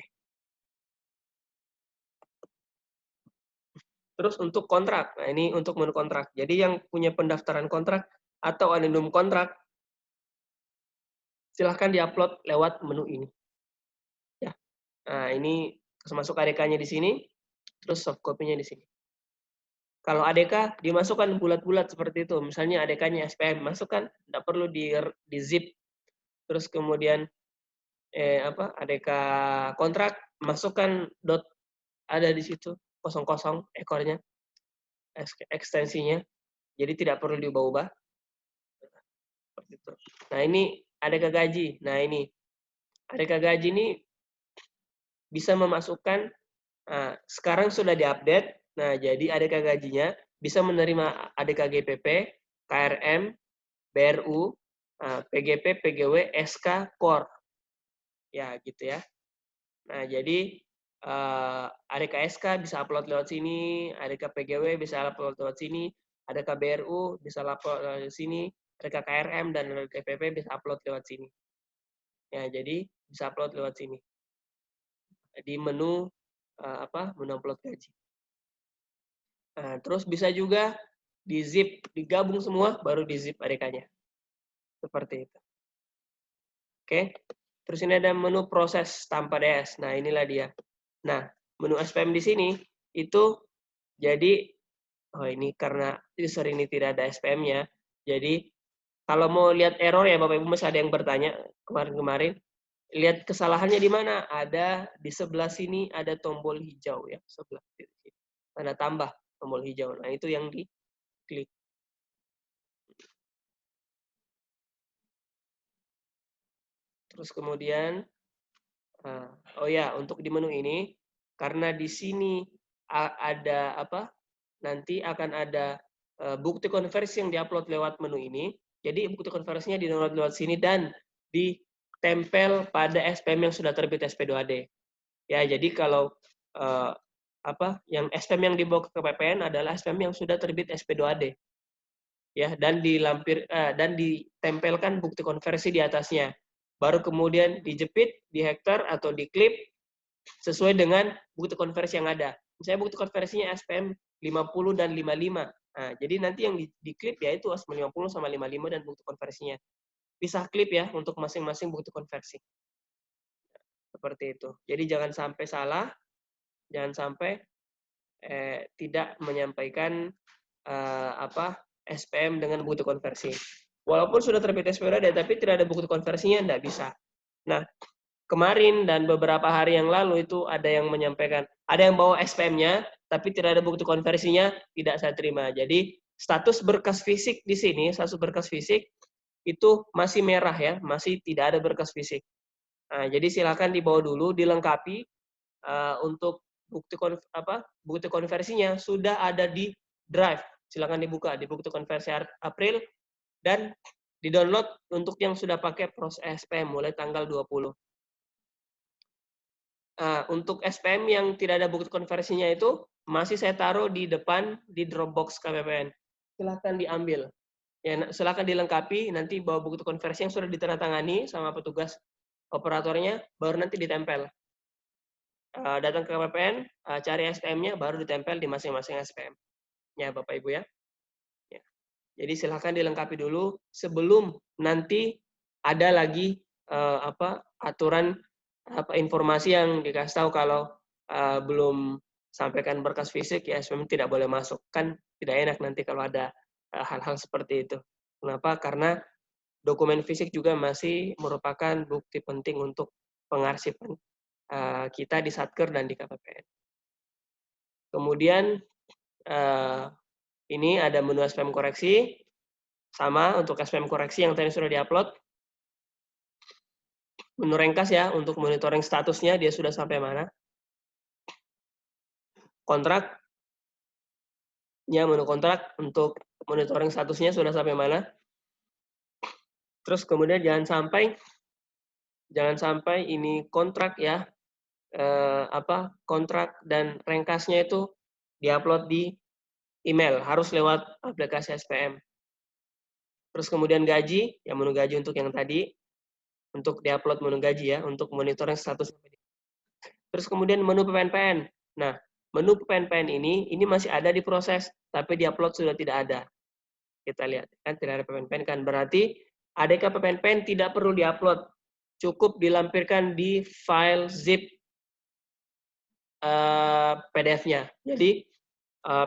Terus untuk kontrak, nah ini untuk menu kontrak. Jadi yang punya pendaftaran kontrak atau adendum kontrak, silahkan diupload lewat menu ini. Ya, nah ini masuk ADK-nya di sini, terus soft copy-nya di sini. Kalau ADK dimasukkan bulat-bulat seperti itu, misalnya ADK-nya SPM, masukkan, tidak perlu di zip. Terus kemudian ADK kontrak, masukkan dot ada di situ kosong-kosong ekornya, ekstensinya. Jadi tidak perlu diubah-ubah. Nah ini ADK gaji. Nah ini ADK gaji ini bisa memasukkan. Nah, sekarang sudah diupdate. Nah jadi ADK gajinya bisa menerima ADK GPP, KRM, BRU, PGP, PGW, SK, KOR. Ya gitu ya. Nah jadi ADK SK bisa upload lewat sini, ADK PGW bisa upload lewat sini, ADK BRU bisa upload lewat sini, ADK KRM dan ADK GPP bisa upload lewat sini. Ya, jadi bisa upload lewat sini. Di menu menu upload gaji. Nah, terus bisa juga di zip, digabung semua baru di zip ADK-nya. Seperti itu. Oke. Terus ini ada menu proses tanpa DS. Nah, inilah dia. Nah, menu SPM di sini itu jadi ini karena user ini tidak ada SPM-nya. Jadi kalau mau lihat error ya Bapak Ibu, masih ada yang bertanya kemarin-kemarin, lihat kesalahannya di mana? Ada di sebelah sini ada tombol hijau ya, sebelah sini. Tanda tambah tombol hijau. Nah, itu yang diklik. Terus kemudian oh ya, untuk di menu ini karena di sini ada nanti akan ada bukti konversi yang diupload lewat menu ini. Jadi bukti konversinya di-download lewat sini dan ditempel pada SPM yang sudah terbit SP2AD. Ya, jadi kalau yang SPM yang dibawa ke KPPN adalah SPM yang sudah terbit SP2AD. Ya, dan dan ditempelkan bukti konversi di atasnya. Baru kemudian dijepit, dihektar atau diklip sesuai dengan bukti konversi yang ada. Misalnya bukti konversinya SPM 50 dan 55. Nah, jadi nanti yang diklip ya itu SPM 50 sama 55 dan bukti konversinya. Pisah klip ya untuk masing-masing bukti konversi. Seperti itu. Jadi jangan sampai salah, jangan sampai tidak menyampaikan SPM dengan bukti konversi. Walaupun sudah terbit SPM tapi tidak ada bukti konversinya, tidak bisa. Nah, kemarin dan beberapa hari yang lalu itu ada yang menyampaikan, ada yang bawa SPM-nya, tapi tidak ada bukti konversinya, tidak saya terima. Jadi, status berkas fisik di sini, status berkas fisik, itu masih merah ya, masih tidak ada berkas fisik. Nah, jadi silakan dibawa dulu, dilengkapi untuk bukti konversinya sudah ada di Drive. Silakan dibuka di bukti konversi April dan di-download untuk yang sudah pakai proses SPM mulai tanggal 20. Untuk SPM yang tidak ada bukti konversinya itu masih saya taruh di depan di Dropbox KPPN. Silakan diambil. Ya, silakan dilengkapi, nanti bawa bukti konversi yang sudah ditandatangani sama petugas operatornya, baru nanti ditempel. Datang ke KPPN, cari SPM-nya, baru ditempel di masing-masing SPM. Ya, Bapak Ibu ya. Ya. Jadi silakan dilengkapi dulu sebelum nanti ada lagi aturan informasi yang dikasih tahu kalau belum sampaikan berkas fisik ya SPM tidak boleh masuk. Kan tidak enak nanti kalau ada hal-hal seperti itu. Kenapa? Karena dokumen fisik juga masih merupakan bukti penting untuk pengarsipan kita di Satker dan di KPPN. Kemudian ini ada menu SPM koreksi, sama untuk SPM koreksi yang tadi sudah diupload. Menu rengkas ya, untuk monitoring statusnya dia sudah sampai mana. Kontrak, Ya, menu kontrak untuk monitoring statusnya sudah sampai mana. Terus kemudian jangan sampai ini kontrak ya, kontrak dan rengkasnya itu diupload di email, harus lewat aplikasi SPM. Terus kemudian gaji, ya menu gaji untuk yang tadi, untuk diupload menu gaji ya, untuk monitoring status. Terus kemudian menu PPNPN. Nah, menu PPNPN ini masih ada di proses, tapi diupload sudah tidak ada. Kita lihat, kan tidak ada PPNPN kan, berarti ADK PPNPN tidak perlu diupload, cukup dilampirkan di file zip PDF-nya. Jadi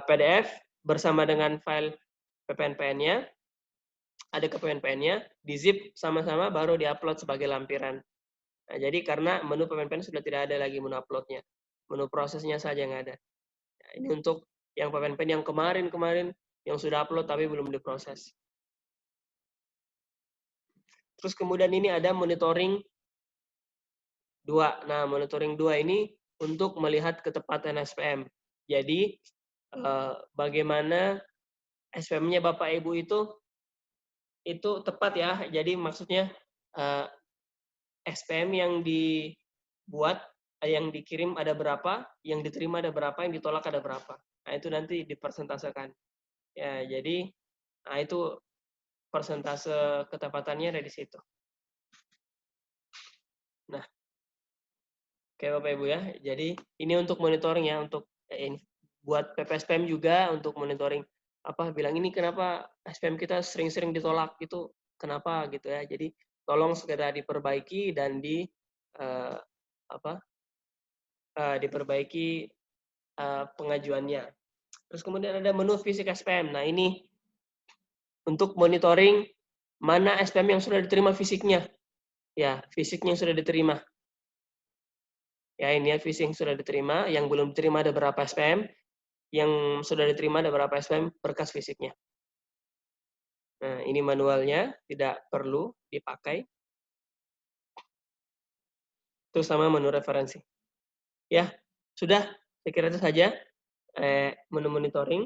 PDF bersama dengan file PPNPN-nya, ADK PPNPN-nya, di zip sama-sama baru diupload sebagai lampiran. Nah, jadi karena menu PPNPN sudah tidak ada lagi menu upload-nya, menu prosesnya saja yang ada. Nah, ini untuk yang PPNPN yang kemarin yang sudah upload tapi belum diproses. Terus kemudian ini ada monitoring 2. Nah, monitoring 2 ini untuk melihat ketepatan SPM. Jadi, bagaimana SPM-nya Bapak Ibu itu tepat ya. Jadi maksudnya SPM yang dibuat, yang dikirim ada berapa, yang diterima ada berapa, yang ditolak ada berapa. Nah, itu nanti dipersentasekan. Ya, jadi nah itu persentase ketepatannya ada di situ. Nah, oke Bapak Ibu ya. Jadi ini untuk monitoring ya, untuk buat PPSPM juga untuk monitoring bilang ini kenapa SPM kita sering-sering ditolak itu kenapa gitu ya. Jadi tolong segera diperbaiki dan diperbaiki pengajuannya. Terus kemudian ada menu fisik SPM. Nah, ini untuk monitoring mana SPM yang sudah diterima fisiknya. Ya, fisiknya yang sudah diterima. Ya, ini ya fisik sudah diterima, yang belum diterima ada berapa SPM, yang sudah diterima ada berapa SPM berkas fisiknya. Nah, ini manualnya, tidak perlu dipakai. Terus sama menu referensi. Ya, sudah, saya kira itu saja menu monitoring.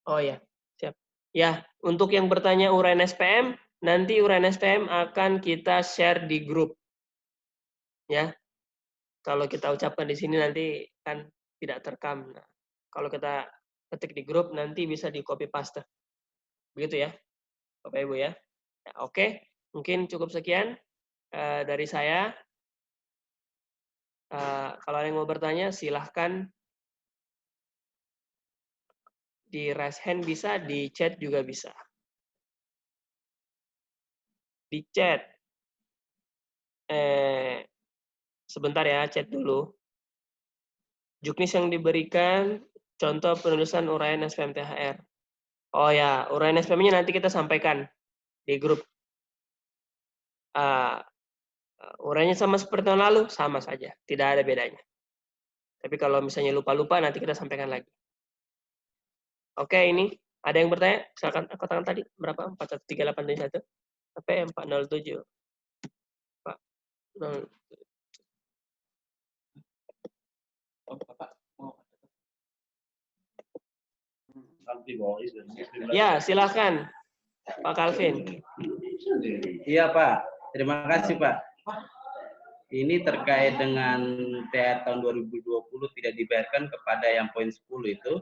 Oh ya, siap. Ya, untuk yang bertanya uraian SPM, nanti uraian SPM akan kita share di grup. Ya, kalau kita ucapkan di sini nanti kan tidak terekam. Nah, kalau kita ketik di grup nanti bisa di copy paste. Begitu ya, Bapak Ibu ya. Ya, oke, mungkin cukup sekian dari saya. Kalau ada yang mau bertanya silahkan di raise hand bisa, di chat juga bisa. Di chat. Sebentar ya, chat dulu. Juknis yang diberikan contoh penulisan uraian SPM THR. Oh ya, uraian SPM-nya nanti kita sampaikan di grup. Uraiannya sama seperti tahun lalu, sama saja, tidak ada bedanya. Tapi kalau misalnya lupa-lupa nanti kita sampaikan lagi. Oke, ini ada yang bertanya? Silakan angkat tangan tadi berapa? 413821 sampai 407. Pak. Ya, silakan Pak Calvin. Iya Pak, terima kasih Pak. Ini terkait dengan THR tahun 2020 tidak dibayarkan kepada yang poin 10 itu,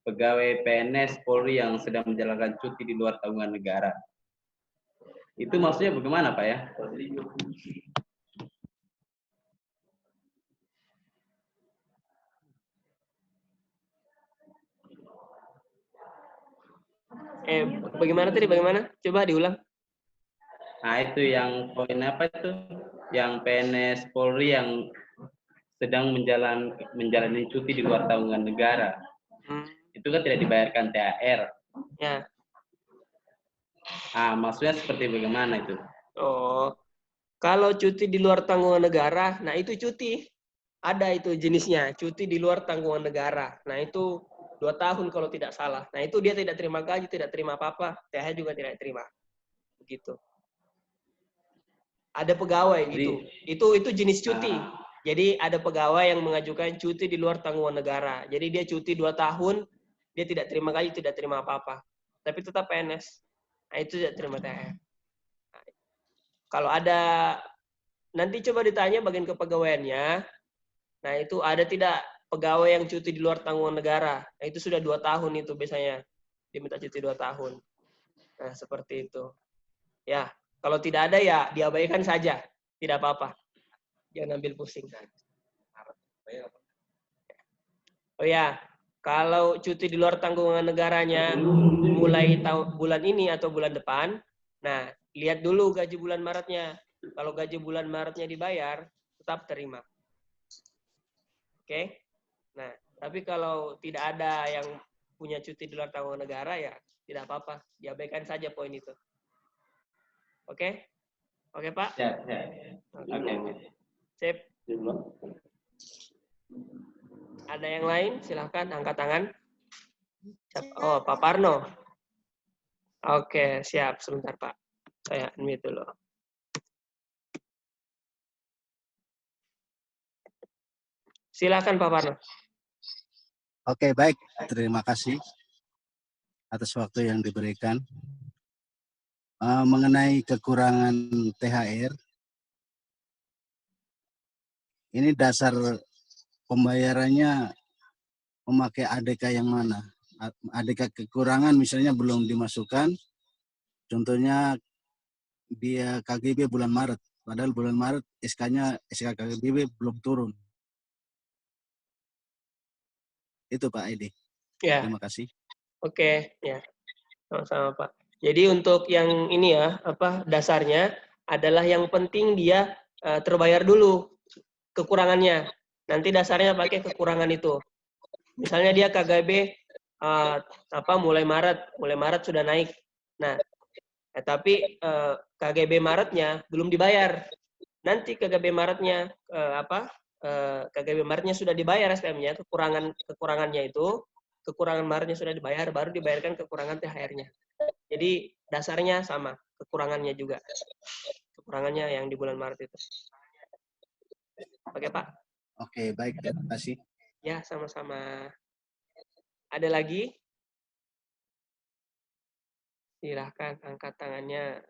pegawai PNS Polri yang sedang menjalankan cuti di luar tanggungan negara. Itu maksudnya bagaimana Pak ya? Bagaimana tadi? Bagaimana? Coba diulang. Nah itu yang poin apa itu? Yang PNS Polri yang sedang menjalani cuti di luar tanggungan negara. Itu kan tidak dibayarkan THR. Ya. Maksudnya seperti bagaimana itu? Oh, kalau cuti di luar tanggungan negara, nah itu cuti. Ada itu jenisnya, cuti di luar tanggungan negara. Nah itu 2 tahun kalau tidak salah. Nah itu dia tidak terima gaji, tidak terima apa-apa, THR juga tidak terima. Begitu. Ada pegawai gitu. Itu jenis cuti. Jadi ada pegawai yang mengajukan cuti di luar tanggungan negara. Jadi dia cuti 2 tahun, dia tidak terima gaji, tidak terima apa-apa. Tapi tetap PNS. Nah, itu tidak terima THR. Nah, kalau ada, nanti coba ditanya bagian kepegawaiannya. Nah, itu ada tidak pegawai yang cuti di luar tanggungan negara. Nah, itu sudah 2 tahun itu biasanya. Diminta cuti 2 tahun. Nah, seperti itu. Ya, kalau tidak ada ya diabaikan saja. Tidak apa-apa. Jangan ambil pusing. Oh ya, kalau cuti di luar tanggungan negaranya mulai bulan ini atau bulan depan, nah lihat dulu gaji bulan Maretnya. Kalau gaji bulan Maretnya dibayar, tetap terima. Oke? Nah, tapi kalau tidak ada yang punya cuti di luar tanggungan negara ya tidak apa-apa, diabaikan saja poin itu. Oke? Oke, Pak? Ya. Oke. Sip. Ada yang lain? Silahkan angkat tangan. Oh, Pak Parno. Oke, siap. Sebentar, Pak. Saya unmute dulu. Silakan, Pak Parno. Oke, baik. Terima kasih atas waktu yang diberikan. Mengenai kekurangan THR, ini dasar pembayarannya memakai ADK yang mana? ADK kekurangan misalnya belum dimasukkan, contohnya dia KGB bulan Maret, padahal bulan Maret SK KGB belum turun. Itu Pak Edi. Ya. Terima kasih. Oke, ya. Sama-sama, Pak. Jadi untuk yang ini ya, dasarnya adalah yang penting dia terbayar dulu kekurangannya. Nanti dasarnya pakai kekurangan itu. Misalnya dia KGB mulai Maret sudah naik. Nah, tapi KGB Maretnya belum dibayar. Nanti KGB Maretnya KGB Maretnya sudah dibayar SPM-nya, kekurangannya itu, kekurangan Maretnya sudah dibayar, baru dibayarkan kekurangan THR-nya. Jadi dasarnya sama, kekurangannya juga. Kekurangannya yang di bulan Maret itu. Oke, Pak? Oke, baik. Terima kasih. Ya, sama-sama. Ada lagi? Silahkan angkat tangannya.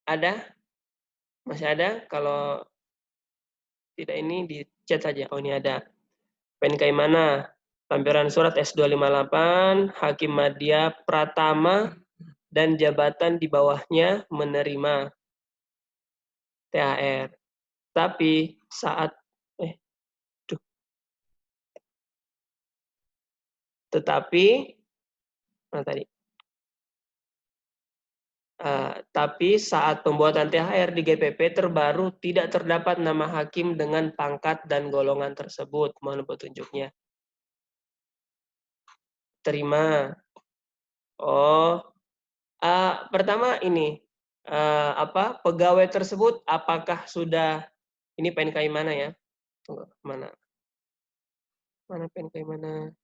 Ada? Masih ada? Kalau tidak ini di chat saja. Oh, ini ada. PNKI mana? Lampiran surat S258, Hakim Madya Pratama, dan jabatan di bawahnya menerima THR. Tapi saat tapi saat pembuatan THR di GPP terbaru tidak terdapat nama hakim dengan pangkat dan golongan tersebut. Mohon petunjuknya. Terima. Oh, pertama ini pegawai tersebut apakah sudah ini PNKI mana ya? Tunggu, mana PNKI mana?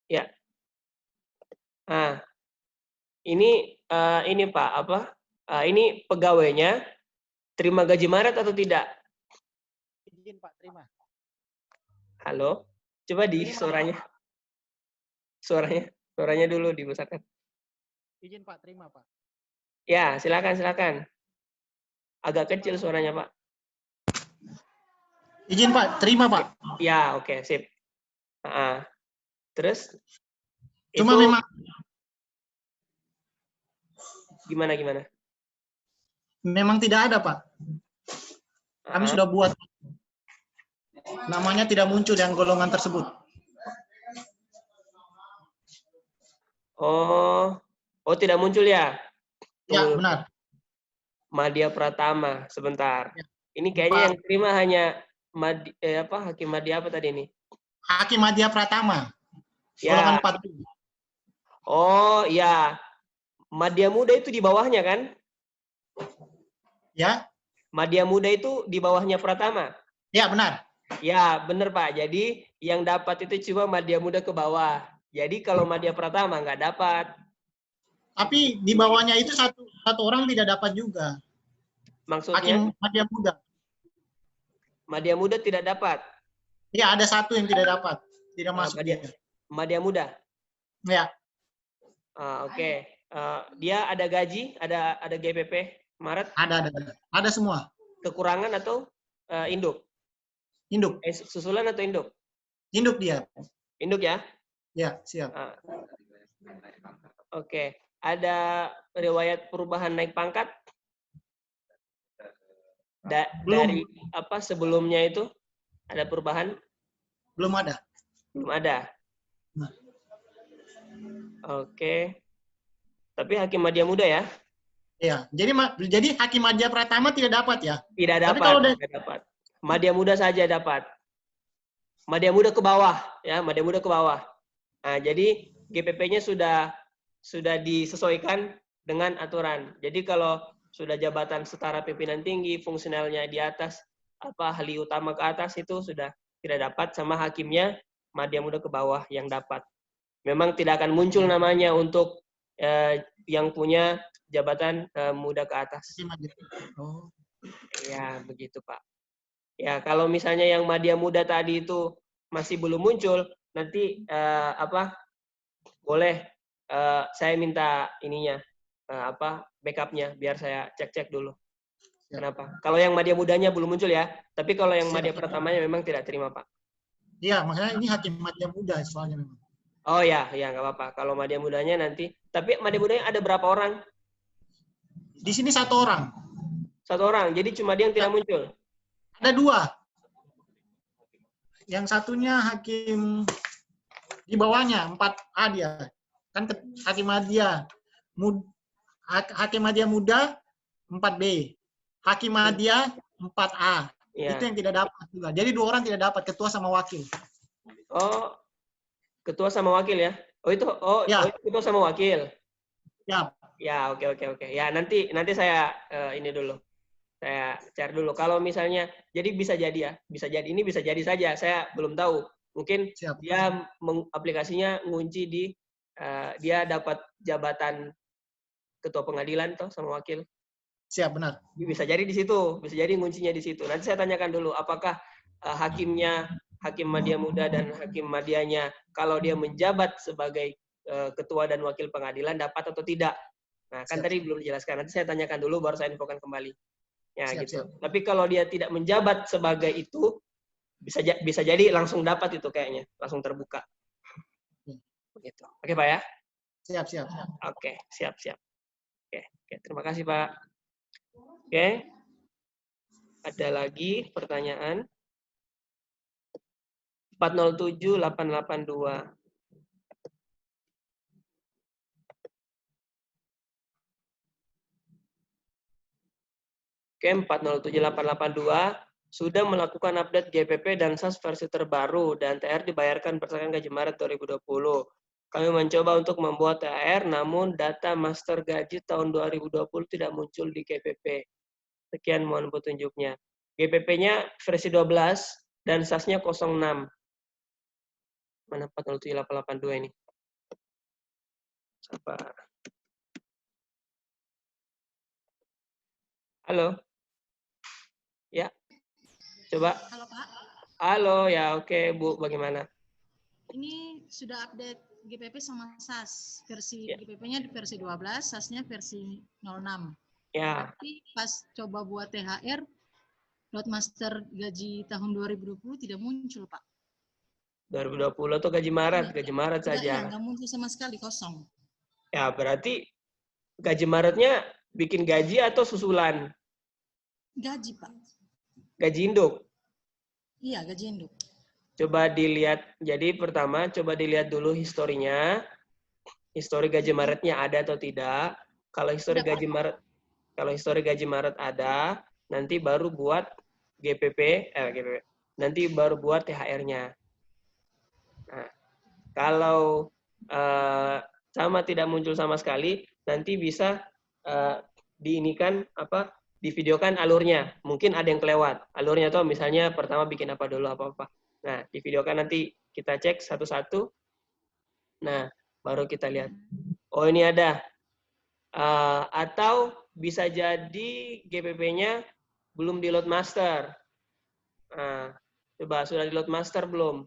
Ya. Ini Pak, ini pegawainya terima gaji Maret atau tidak? Izin Pak, terima. Halo, coba di suaranya. Suaranya dulu dibesarkan. Izin Pak, terima Pak. Ya, silakan. Agak kecil suaranya Pak. Izin Pak, terima Pak. Ya, oke, sip. Terus? Cuma itu, memang. Gimana? Memang tidak ada Pak. Kami sudah buat. Namanya tidak muncul yang golongan tersebut. Oh, tidak muncul ya? Ya, benar. Madya Pratama, sebentar. Ya. Ini kayaknya yang terima hanya Hakim Madya apa tadi ini? Hakim Madya Pratama. Ya. Golongan 40. Oh, ya. Madya Muda itu di bawahnya kan? Ya, Madya Muda itu di bawahnya Pratama. ya benar. Ya, benar Pak. Jadi yang dapat itu cuma Madya Muda ke bawah. Jadi kalau Madya Pratama nggak dapat. Tapi di bawahnya itu satu orang tidak dapat juga. Maksudnya Hakim Madya Muda. Madya Muda tidak dapat. Ya, ada satu yang tidak dapat. Tidak masuk Madya, dia. Madya Muda. Ya, Oke. Dia ada gaji, ada GPP Maret. ada semua. Kekurangan atau induk? Induk. Susulan atau induk? Induk dia. Induk ya? Ya, siap. Oke. Ada riwayat perubahan naik pangkat? Belum. Dari apa sebelumnya itu ada perubahan? Belum ada. Belum ada. Nah. Oke. Tapi Hakim Madya Muda ya? Ya, jadi Hakim Madya Pratama tidak dapat ya? Tidak Tapi dapat. kalau Tidak dapat. Madya Muda saja dapat. Madya Muda ke bawah, ya, Madya Muda ke bawah. Nah, jadi GPP-nya sudah disesuaikan dengan aturan. Jadi kalau sudah jabatan setara pimpinan tinggi, fungsionalnya di atas, ahli utama ke atas itu sudah tidak dapat, sama hakimnya Madya Muda ke bawah yang dapat. Memang tidak akan muncul namanya untuk yang punya jabatan muda ke atas. Oh. Ya, begitu Pak. Ya, kalau misalnya yang Madya Muda tadi itu masih belum muncul, nanti boleh saya minta ininya backupnya biar saya cek dulu. Kenapa? Kalau yang Madya Mudanya belum muncul ya, tapi kalau yang Madya Pratamanya memang tidak terima Pak. Iya, makanya ini Hakim Madya Muda soalnya memang. Oh ya, nggak apa-apa. Kalau Madya Mudanya nanti, tapi Madya Mudanya ada berapa orang? Di sini satu orang. Satu orang, jadi cuma dia yang tidak muncul. Ada dua. Yang satunya hakim di bawahnya 4A dia. Kan Hakim Madya Muda 4B. Hakim Madya 4A. Ya. Itu yang tidak dapat juga. Jadi dua orang tidak dapat, ketua sama wakil. Oh, ketua sama wakil ya? Oh itu ketua sama wakil. Ya. Ya, oke. Ya, nanti saya ini dulu. Saya cari dulu. Kalau misalnya, jadi bisa jadi ya, ini bisa jadi saja. Saya belum tahu. Mungkin Siap. dia aplikasinya ngunci di dia dapat jabatan ketua pengadilan toh sama wakil. Siap, benar. Bisa jadi di situ, bisa jadi nguncinya di situ. Nanti saya tanyakan dulu, apakah Hakim Madya Muda dan Hakim Madyanya kalau dia menjabat sebagai ketua dan wakil pengadilan dapat atau tidak. Nah, kan tadi belum dijelaskan. Nanti saya tanyakan dulu, baru saya infokan kembali. Ya, gitu. Siap. Tapi kalau dia tidak menjabat sebagai itu, bisa jadi langsung dapat itu kayaknya, langsung terbuka. Begitu. Oke, Pak ya? Siap. Oke, siap. Oke, terima kasih, Pak. Oke. Ada lagi pertanyaan? 407882. Oke, 407882 sudah melakukan update GPP dan SAS versi terbaru dan THR dibayarkan berdasarkan gaji Maret 2020. Kami mencoba untuk membuat THR, namun data master gaji tahun 2020 tidak muncul di GPP. Sekian, mohon petunjuknya. GPP-nya versi 12 dan SAS-nya 06. Mana 407882 ini? Sabar. Halo? Ya, coba. Halo Pak. Halo, ya oke Bu, bagaimana? Ini sudah update GPP sama SAS. Versi Ya. GPP-nya di versi 12, SAS-nya versi 06. Ya. Tapi pas coba buat THR, master gaji tahun 2020 tidak muncul Pak. 2020 tuh gaji Maret saja. Nggak muncul sama sekali, kosong. Ya, berarti gaji Maretnya bikin gaji atau susulan? Gaji Pak. Gaji induk. Iya, gaji induk. Coba dilihat, jadi pertama coba dilihat dulu historinya. Histori gaji Maretnya ada atau tidak. Kalau histori gaji Maret ada, nanti baru buat GPP. Nanti baru buat THR-nya. Nah, kalau sama tidak muncul sama sekali, nanti bisa diinikan divideokan alurnya. Mungkin ada yang kelewat. Alurnya tuh misalnya pertama bikin apa dulu apa-apa. Nah, divideokan nanti kita cek satu-satu. Nah, baru kita lihat. Oh, ini ada. Atau bisa jadi GPP-nya belum di load master. Nah, coba sudah di load master belum?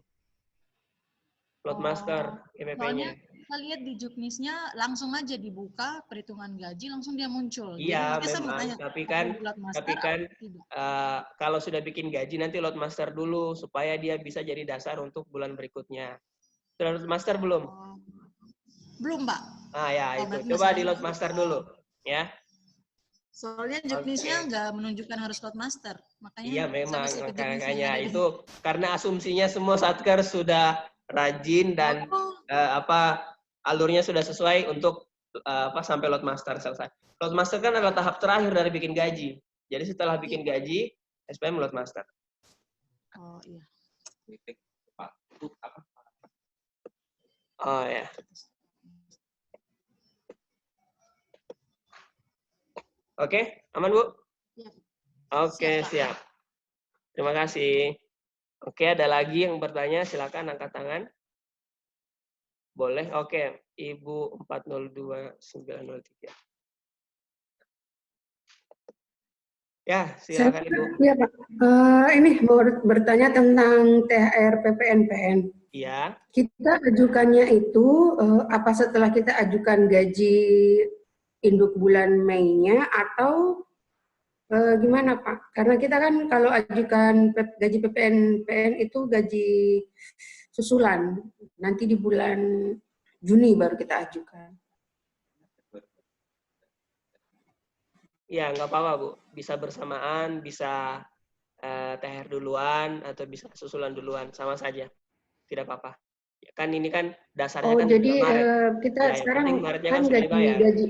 Load master GPP-nya. Soalnya kita lihat di Juknisnya langsung aja dibuka perhitungan gaji langsung dia muncul. Iya, Jadi, saya mau memang. tanya, Tapi master, kan tidak? kalau sudah bikin gaji nanti load master dulu supaya dia bisa jadi dasar untuk bulan berikutnya. Sudah load master belum? Oh. Belum, Pak. Ya Oh, itu. berarti Coba masih di lama. load master dulu, ya. Soalnya Juknisnya nggak menunjukkan harus load master. Makanya Iya, memang saya mesti ikut Juknis yang makanya ada di- itu karena asumsinya semua satker sudah rajin dan alurnya sudah sesuai untuk sampai load master selesai. Load master kan adalah tahap terakhir dari bikin gaji. Jadi setelah bikin gaji, SPM load master. Oh, iya. Oh ya. Oke, aman Bu? Ya. Oke, siap. Terima kasih. Oke, ada lagi yang bertanya, silakan angkat tangan. Boleh? Oke, Ibu 402903. Ya, silakan Ibu. Iya Pak. Ini mau bertanya tentang THR PPNPN. Iya. Kita ajukannya itu apa setelah kita ajukan gaji induk bulan Mei-nya atau gimana Pak? Karena kita kan kalau ajukan gaji PPNPN itu gaji susulan. Nanti di bulan Juni baru kita ajukan. Ya, nggak apa-apa, Bu. Bisa bersamaan, bisa THR duluan, atau bisa susulan duluan. Sama saja. Tidak apa-apa. Ya, kan ini kan dasarnya kan jadi Maret. kita Ya, yang sekarang penting Maretnya kan sudah dibayar. gaji.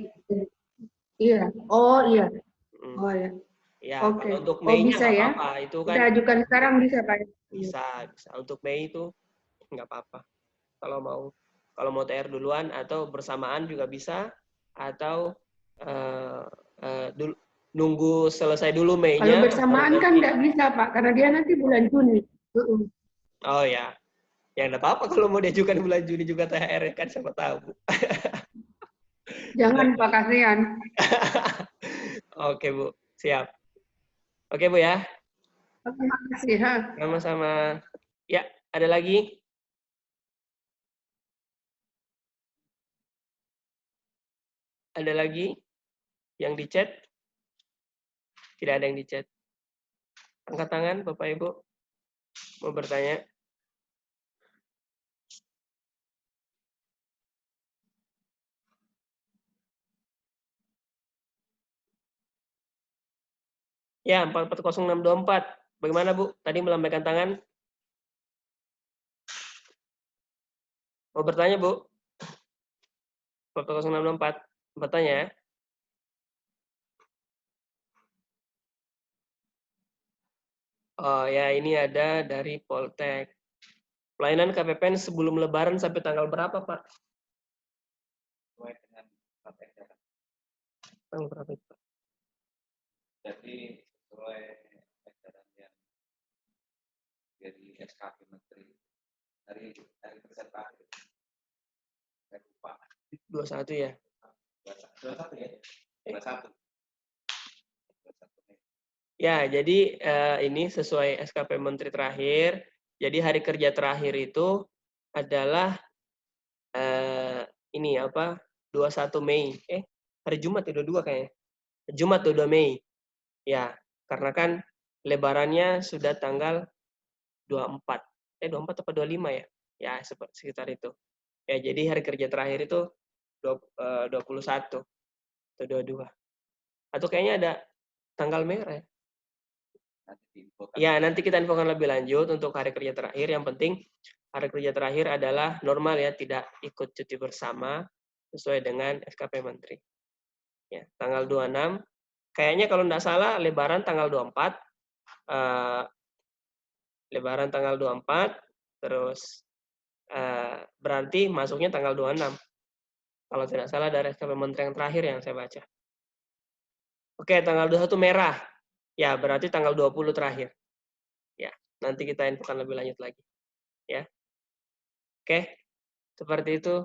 Iya. Oh iya. Oh ya. Ya, Oke. kalau untuk Mei-nya bisa nggak ya? apa-apa. Itu kan Kita ajukan sekarang bisa Pak? bisa. Untuk Mei itu nggak apa-apa. Kalau mau THR duluan atau bersamaan juga bisa, atau nunggu selesai dulu Mei-nya. Kalau bersamaan kan nggak bisa Pak, karena dia nanti bulan Juni. Oh ya, ya nggak apa-apa kalau mau diajukan bulan Juni juga THR kan, siapa tahu. Jangan Pak, kasihan. Oke Bu, siap. Oke Bu ya. Terima kasih. Sama-sama. Ya, ada lagi? Ada lagi yang di chat? Tidak ada yang di chat. Angkat tangan Bapak Ibu. Mau bertanya? Ya, 440624. Bagaimana Bu? Tadi melambaikan tangan. Mau bertanya Bu? 440624. Bertanya ya. Oh ya, ini ada dari Poltek. Pelayanan KPPN sebelum Lebaran sampai tanggal berapa Pak? Sesuai dengan edaran. Tanggal berapa itu? Jadi sesuai edaran yang dari SKP Menteri dari peserta saya lupa. 21 ya? 21 ya? 21. Ya, jadi ini sesuai SKP Menteri terakhir. Jadi hari kerja terakhir itu adalah ini 21 Mei. Hari Jumat ya, 22 kayaknya. Jumat 22 Mei. Ya, karena kan lebarannya sudah tanggal 24. 24 atau 25 ya? Ya, sekitar itu. Ya, jadi hari kerja terakhir itu 21 atau 22. Atau kayaknya ada tanggal merah ya? Ya, nanti kita infokan lebih lanjut untuk hari kerja terakhir. Yang penting hari kerja terakhir adalah normal ya, tidak ikut cuti bersama sesuai dengan SKP Menteri. Ya, tanggal 26. Kayaknya kalau tidak salah Lebaran tanggal 24. Lebaran tanggal 24, terus berarti masuknya tanggal 26. Kalau tidak salah dari SKP Menteri yang terakhir yang saya baca. Oke, tanggal 21 merah. Ya, berarti tanggal 20 terakhir. Ya, nanti kita infokan lebih lanjut lagi. Ya. Oke. Seperti itu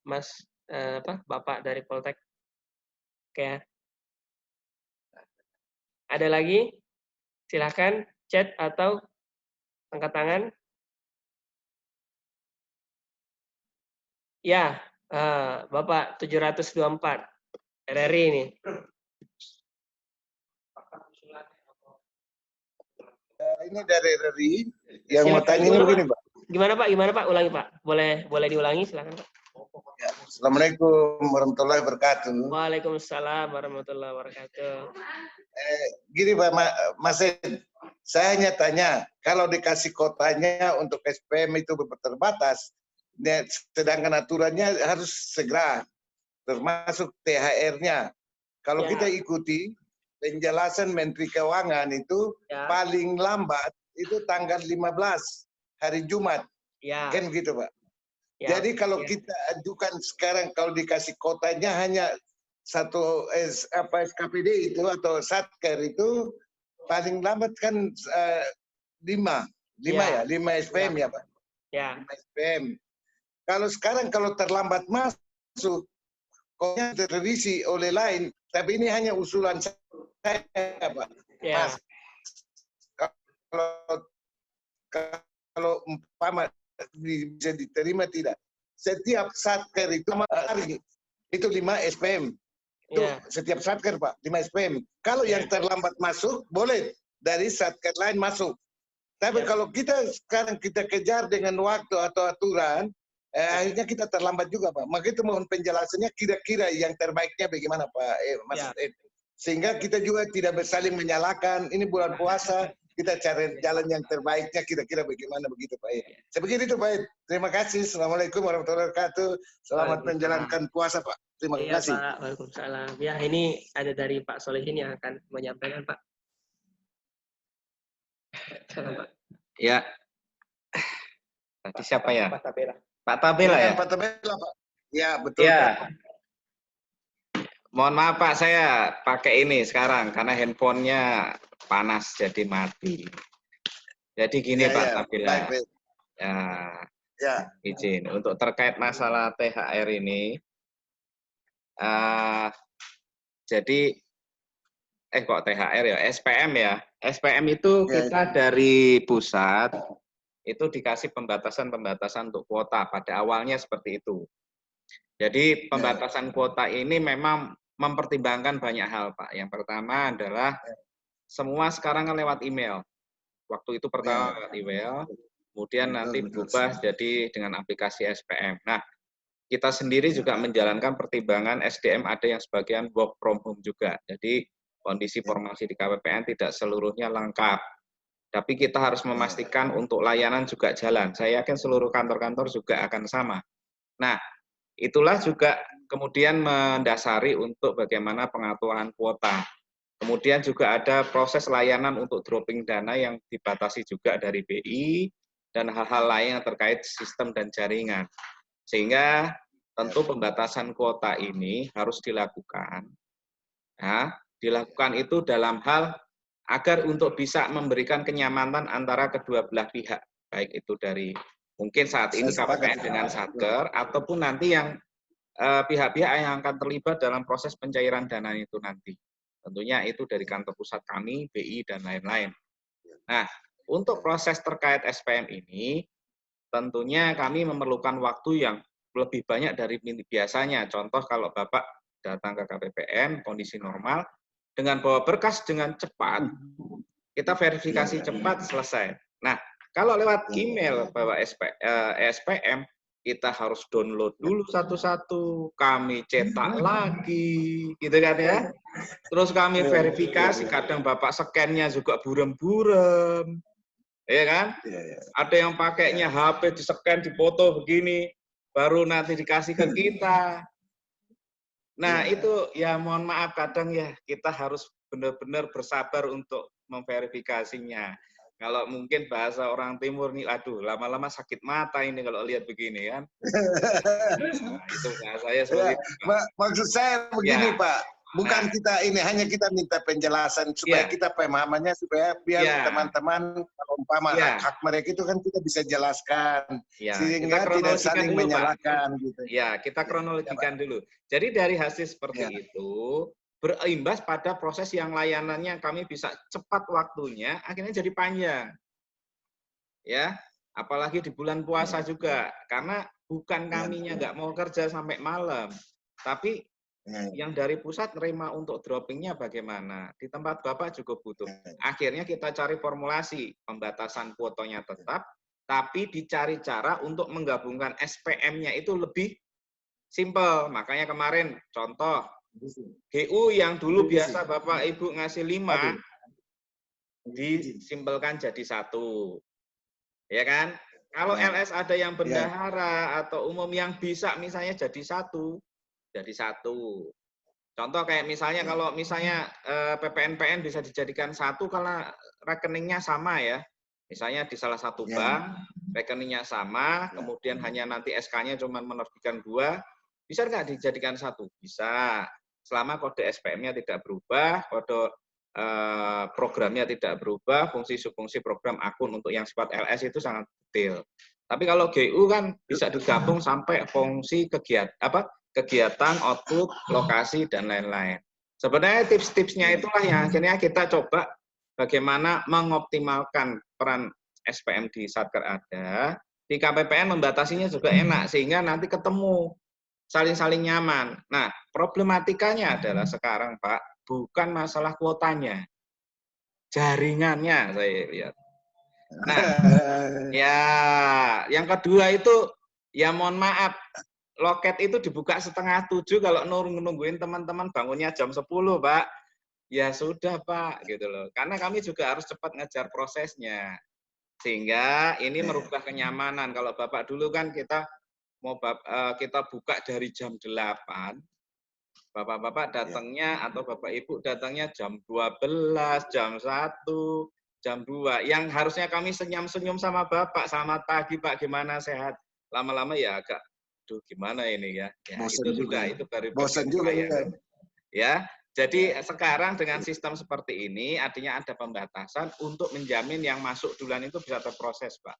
Mas Bapak dari Poltek. Oke ya. Ada lagi? Silakan chat atau angkat tangan. Ya, Bapak 724 RRI ini. Ini dari RRI yang mau tanya ini begini, Pak. Gimana Pak? Gimana Pak? Ulangi Pak. Boleh diulangi, silakan Pak. Ya, Assalamualaikum warahmatullahi wabarakatuh. Waalaikumsalam warahmatullahi wabarakatuh. Gini Pak Mas Ed, saya hanya tanya, kalau dikasih kotanya untuk SPM itu terbatas, sedangkan aturannya harus segera, termasuk THR-nya. Kalau kita ikuti penjelasan Menteri Keuangan itu paling lambat itu tanggal 15 hari Jumat. Kan begitu Pak. Jadi kalau kita ajukan sekarang, kalau dikasih kotanya hanya satu SKPD itu atau Satker itu paling lambat kan 5 SPM ya Pak. 5 SPM. Kalau sekarang kalau terlambat masuk, kotanya terrevisi oleh lain, tapi ini hanya usulan saya Pak. Mas, kalau umpama bisa diterima tidak? Setiap Satker itu hari itu 5 SPM. Itu setiap Satker Pak, 5 SPM. Kalau yang terlambat masuk, boleh dari Satker lain masuk. Tapi kalau kita sekarang kita kejar dengan waktu atau aturan, akhirnya kita terlambat juga Pak. Maka itu mohon penjelasannya kira-kira yang terbaiknya bagaimana Pak Mas Ed. Sehingga kita juga tidak saling menyalahkan, ini bulan puasa, kita cari jalan yang terbaiknya kira-kira bagaimana begitu Pak Ed. Seperti itu Pak Ed. Terima kasih. Assalamualaikum warahmatullahi wabarakatuh. Selamat menjalankan puasa Pak. Terima kasih. Pak. Waalaikumsalam. Ya, ini ada dari Pak Solihin yang akan menyampaikan Pak. Silakan Pak. Ya. Tadi siapa ya? Pak Tabela. Pak Tabela ya? Pak Tabela Pak. Ya, betul ya. Pak. Mohon maaf Pak, saya pakai ini sekarang karena handphonenya panas jadi mati. Jadi gini Pak Tabela. Ya, izin untuk terkait masalah THR ini. Jadi kok THR ya, SPM ya. SPM itu kita dari pusat itu dikasih pembatasan untuk kuota. Pada awalnya seperti itu. Jadi pembatasan kuota ini memang mempertimbangkan banyak hal, Pak. Yang pertama adalah semua sekarang kan lewat email. Waktu itu pertama lewat email, kemudian nanti berubah jadi dengan aplikasi SPM. Nah, kita sendiri juga menjalankan pertimbangan SDM ada yang sebagian work from home juga. Jadi kondisi formasi di KPPN tidak seluruhnya lengkap. Tapi kita harus memastikan untuk layanan juga jalan. Saya yakin seluruh kantor-kantor juga akan sama. Nah, itulah juga kemudian mendasari untuk bagaimana pengaturan kuota. Kemudian juga ada proses layanan untuk dropping dana yang dibatasi juga dari BI dan hal-hal lain yang terkait sistem dan jaringan. Sehingga tentu pembatasan kuota ini harus dilakukan. Nah, dilakukan itu dalam hal agar untuk bisa memberikan kenyamanan antara kedua belah pihak. Baik itu dari mungkin saat ini KPPN dengan Satker, ataupun nanti yang pihak-pihak yang akan terlibat dalam proses pencairan dana itu nanti. Tentunya itu dari kantor pusat kami, BI, dan lain-lain. Nah, untuk proses terkait SPM ini, tentunya kami memerlukan waktu yang lebih banyak dari biasanya. Contoh kalau Bapak datang ke KPPN, kondisi normal, dengan bawa berkas dengan cepat, kita verifikasi cepat, selesai. Nah, kalau lewat email bawa SPM, kita harus download dulu satu-satu, kami cetak lagi, gitu kan ya. Terus kami verifikasi, kadang Bapak scan-nya juga burem-burem, ya kan? Ada yang pakainya HP di-scan, dipoto begini, baru nanti dikasih ke kita. Nah, itu ya mohon maaf kadang ya kita harus benar-benar bersabar untuk memverifikasinya. Kalau mungkin bahasa orang timur nih, aduh, lama-lama sakit mata ini kalau lihat begini kan. Nah, itu bahasanya seperti Ya, itu, Pak. maksud saya begini Ya. Pak, bukan Nah, kita ini, hanya kita minta penjelasan supaya ya, kita pemahamannya, supaya biar ya, teman-teman kalau umpama ya, hak-hak mereka itu kan kita bisa jelaskan ya. Kita sehingga tidak kronologikan saling dulu, Pak. menyalahkan gitu. Ya, kita Ya, kronologikan Pak. dulu. Jadi dari hasil seperti Ya. itu berimbas pada proses yang layanannya kami bisa cepat waktunya, akhirnya jadi panjang. Ya, apalagi di bulan puasa juga, karena bukan kaminya nggak mau kerja sampai malam, tapi yang dari pusat nerima untuk droppingnya bagaimana? Di tempat Bapak cukup butuh. Akhirnya kita cari formulasi pembatasan kuotanya tetap, tapi dicari cara untuk menggabungkan SPM-nya itu lebih simple. Makanya kemarin contoh GU yang dulu biasa Bapak Ibu ngasih 5 disimpelkan jadi 1. Ya kan? Kalau LS ada yang bendahara atau umum yang bisa misalnya jadi 1, jadi 1. Contoh kayak misalnya kalau misalnya PPNPN bisa dijadikan 1 karena rekeningnya sama ya. Misalnya di salah satu bank, rekeningnya sama, kemudian hanya nanti SK-nya cuma menerbitkan 2, bisa nggak dijadikan 1? Bisa. Selama kode SPM-nya tidak berubah, kode programnya tidak berubah, fungsi-fungsi program akun untuk yang sifat LS itu sangat detail. Tapi kalau GU kan bisa digabung sampai fungsi kegiatan, output, lokasi, dan lain-lain. Sebenarnya tips-tipsnya itulah yang akhirnya kita coba bagaimana mengoptimalkan peran SPM di Satker ada, di KPPN membatasinya juga enak, sehingga nanti ketemu saling-saling nyaman. Nah, problematikanya adalah sekarang, Pak, bukan masalah kuotanya, jaringannya saya lihat. Nah, ya, yang kedua itu, ya mohon maaf, loket itu dibuka 6:30 kalau nungguin teman-teman bangunnya jam 10, Pak. Ya sudah, Pak, gitu loh. Karena kami juga harus cepat ngejar prosesnya. Sehingga ini merubah kenyamanan. Kalau Bapak dulu kan kita buka dari jam 8, Bapak-bapak datangnya atau Bapak Ibu datangnya jam 12, jam 1, jam 2. Yang harusnya kami senyum-senyum sama Bapak, selamat pagi Pak, gimana sehat? Lama-lama ya agak, aduh gimana ini ya. Ya itu sudah, itu baru Bosan juga. Ya, jadi sekarang dengan sistem seperti ini, artinya ada pembatasan untuk menjamin yang masuk duluan itu bisa terproses, Pak.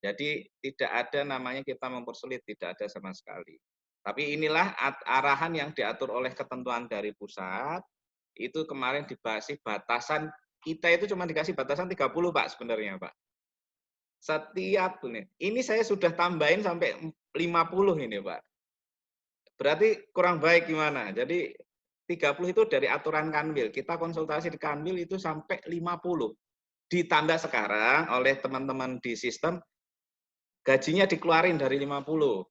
Jadi tidak ada namanya kita mempersulit, tidak ada sama sekali. Tapi inilah arahan yang diatur oleh ketentuan dari pusat. Itu kemarin dibahas batasan, kita itu cuma dikasih batasan 30, Pak, sebenarnya, Pak. Setiap ini saya sudah tambahin sampai 50 ini, Pak. Berarti kurang baik gimana? Jadi 30 itu dari aturan Kanwil. Kita konsultasi di Kanwil itu sampai 50. Ditambah sekarang oleh teman-teman di sistem, gajinya dikeluarin dari 50.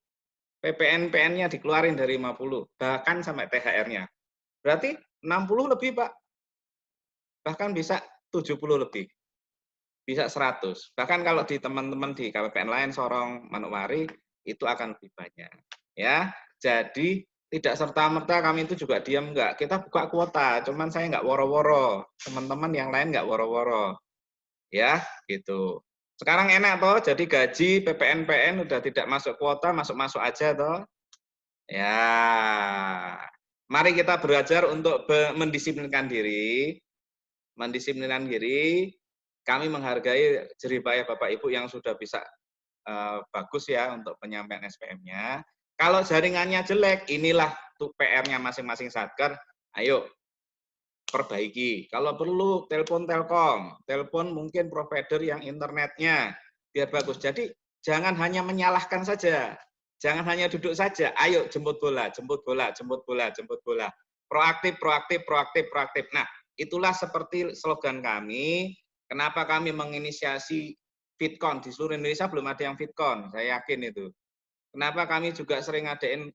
PPNPN-nya dikeluarin dari 50, bahkan sampai THR-nya. Berarti 60 lebih, Pak. Bahkan bisa 70 lebih. Bisa 100. Bahkan kalau di teman-teman di KPPN lain, Sorong, Manokwari, itu akan lebih banyak. Ya, jadi tidak serta-merta kami itu juga diam, enggak. Kita buka kuota, cuman saya enggak woro-woro. Teman-teman yang lain enggak woro-woro. Ya, gitu. Sekarang enak toh, jadi gaji PPNPN udah tidak masuk kuota, masuk-masuk aja toh. Ya, mari kita belajar untuk mendisiplinkan diri. Mendisiplinkan diri, kami menghargai jeripaya Bapak Ibu yang sudah bisa bagus ya untuk penyampaian SPM-nya. Kalau jaringannya jelek, inilah tuh PR-nya masing-masing Satker. Ayo, perbaiki. Kalau perlu telepon Telkom, telepon mungkin provider yang internetnya biar bagus. Jadi jangan hanya menyalahkan saja, jangan hanya duduk saja. Ayo jemput bola, jemput bola, jemput bola, jemput bola. Proaktif, proaktif, proaktif, proaktif. Nah, itulah seperti slogan kami. Kenapa kami menginisiasi FitCon di seluruh Indonesia belum ada yang FitCon, saya yakin itu. Kenapa kami juga sering ngadain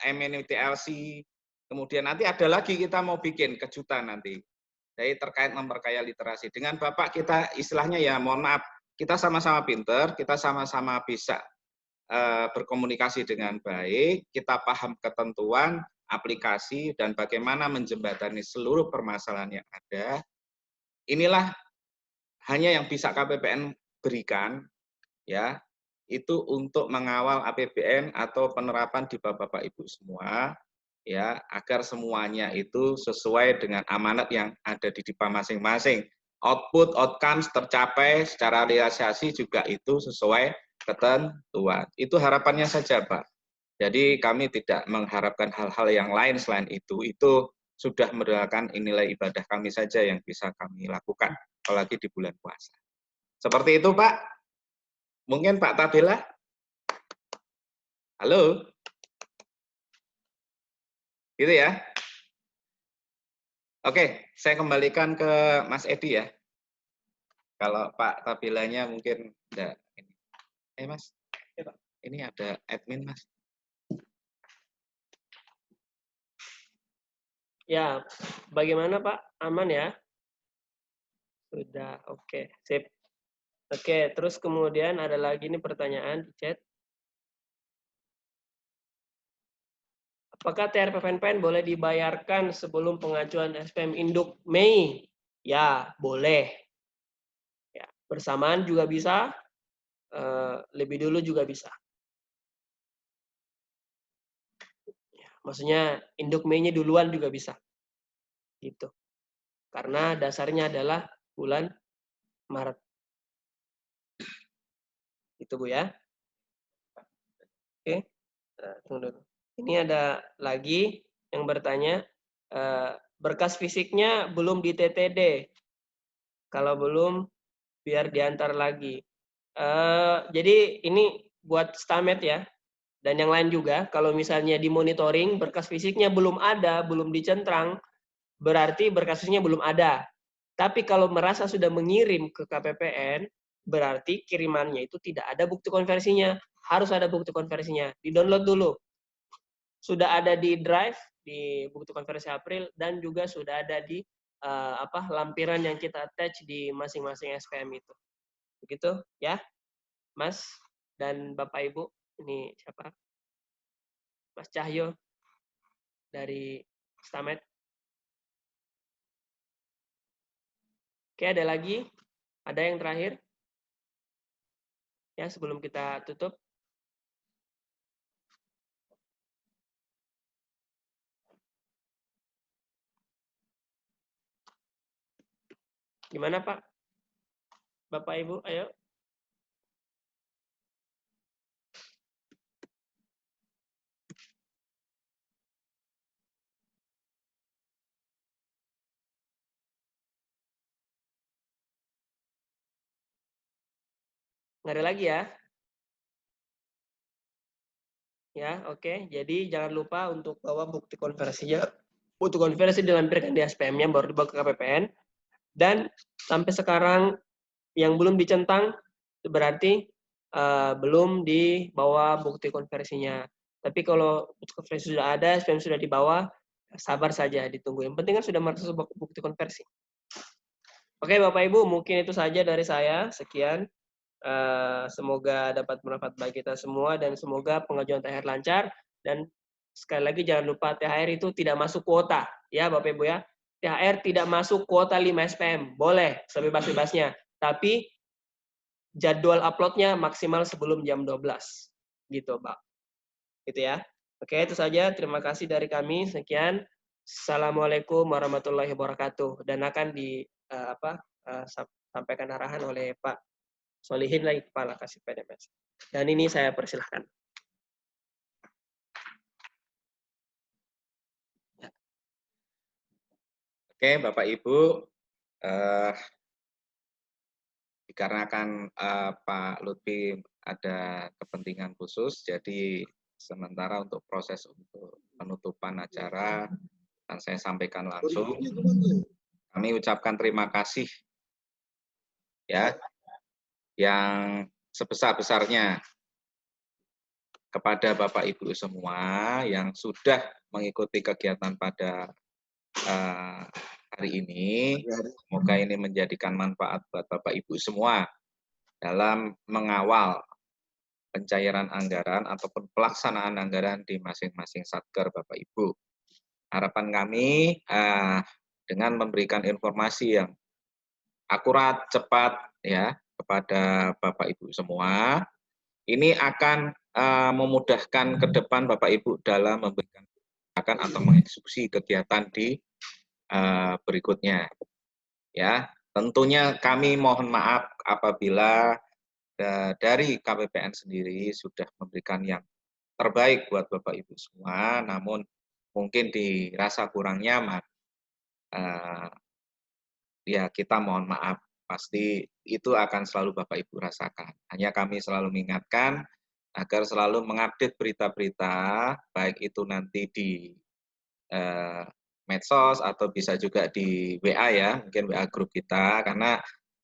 MNTLC. Kemudian nanti ada lagi kita mau bikin kejutan nanti. Jadi terkait memperkaya literasi. Dengan Bapak kita istilahnya ya mohon maaf, kita sama-sama pinter, kita sama-sama bisa berkomunikasi dengan baik, kita paham ketentuan, aplikasi, dan bagaimana menjembatani seluruh permasalahan yang ada. Inilah hanya yang bisa KPPN berikan ya itu untuk mengawal APBN atau penerapan di Bapak Ibu semua ya agar semuanya itu sesuai dengan amanat yang ada di DIPA masing-masing. Output outcomes tercapai secara realisasi juga itu sesuai ketentuan. Itu harapannya saja, Pak. Jadi kami tidak mengharapkan hal-hal yang lain selain itu. Itu sudah merupakan nilai ibadah kami saja yang bisa kami lakukan, apalagi di bulan puasa. Seperti itu, Pak. Mungkin Pak Tabela. Halo. Gitu ya. Oke, saya kembalikan ke Mas Edi ya. Kalau Pak Tabelanya mungkin enggak ini. Mas. Ini ada admin, Mas. Ya, bagaimana Pak? Aman ya? Sudah, oke, sip. Oke, terus kemudian ada lagi nih pertanyaan di chat. Apakah THR PPNPN boleh dibayarkan sebelum pengajuan SPM Induk Mei? Ya, boleh. Ya, bersamaan juga bisa, lebih dulu juga bisa. Ya, maksudnya Induk Mei-nya duluan juga bisa. Gitu. Karena dasarnya adalah bulan Maret. Itu Bu ya. Oke. Tunggu dulu. Ini ada lagi yang bertanya, berkas fisiknya belum di TTD. Kalau belum, biar diantar lagi. Jadi ini buat Stamet ya, dan yang lain juga. Kalau misalnya di monitoring, berkas fisiknya belum ada, belum dicentrang, berarti berkas fisiknya belum ada. Tapi kalau merasa sudah mengirim ke KPPN, berarti kirimannya itu tidak ada bukti konversinya. Harus ada bukti konversinya. Di-download dulu. Sudah ada di Drive, di bukti konversi April, dan juga sudah ada di lampiran yang kita attach di masing-masing SPM itu. Begitu ya, Mas dan Bapak Ibu. Ini siapa? Mas Cahyo dari Stamet. Oke, ada lagi? Ada yang terakhir? Ya, sebelum kita tutup. Gimana Pak? Bapak Ibu, ayo. Nggak ada lagi ya? Ya, oke. Jadi jangan lupa untuk bawa bukti konversinya. Bukti konversi dilampirkan di SPM-nya, baru dibawa ke KPPN. Dan sampai sekarang yang belum dicentang berarti belum dibawa bukti konversinya. Tapi kalau bukti konversi sudah ada, SPM sudah dibawa, sabar saja, ditunggu. Yang penting kan sudah masuk bukti konversi. Oke, Bapak Ibu, mungkin itu saja dari saya. Sekian. Semoga dapat bermanfaat bagi kita semua dan semoga pengajuan THR lancar. Dan sekali lagi jangan lupa THR itu tidak masuk kuota, ya Bapak Ibu ya. THR tidak masuk kuota 5 SPM, boleh sebebas-bebasnya. Tapi jadwal uploadnya maksimal sebelum jam 12. Gitu, Pak. Gitu ya. Oke, itu saja. Terima kasih dari kami. Sekian. Assalamualaikum warahmatullahi wabarakatuh. Dan akan sampaikan arahan oleh Pak Solihin lagi Kepala Kasih PDMS. Dan ini saya persilahkan. Oke, Bapak Ibu, dikarenakan Pak Lutfi ada kepentingan khusus, jadi sementara untuk proses untuk penutupan acara akan saya sampaikan langsung. Kami ucapkan terima kasih ya yang sebesar-besarnya kepada Bapak Ibu semua yang sudah mengikuti kegiatan pada hari ini. Semoga ini menjadikan manfaat buat Bapak Ibu semua dalam mengawal pencairan anggaran ataupun pelaksanaan anggaran di masing-masing satker Bapak Ibu. Harapan kami dengan memberikan informasi yang akurat, cepat ya kepada Bapak Ibu semua. Ini akan memudahkan ke depan Bapak Ibu dalam memberikan kebijakan atau mengeksekusi kegiatan di berikutnya. Ya, tentunya kami mohon maaf apabila dari KPPN sendiri sudah memberikan yang terbaik buat Bapak Ibu semua, namun mungkin dirasa kurang nyaman. Ya kita mohon maaf, pasti itu akan selalu Bapak Ibu rasakan. Hanya kami selalu mengingatkan agar selalu mengupdate berita-berita, baik itu nanti di medsos atau bisa juga di WA ya, mungkin WA grup kita, karena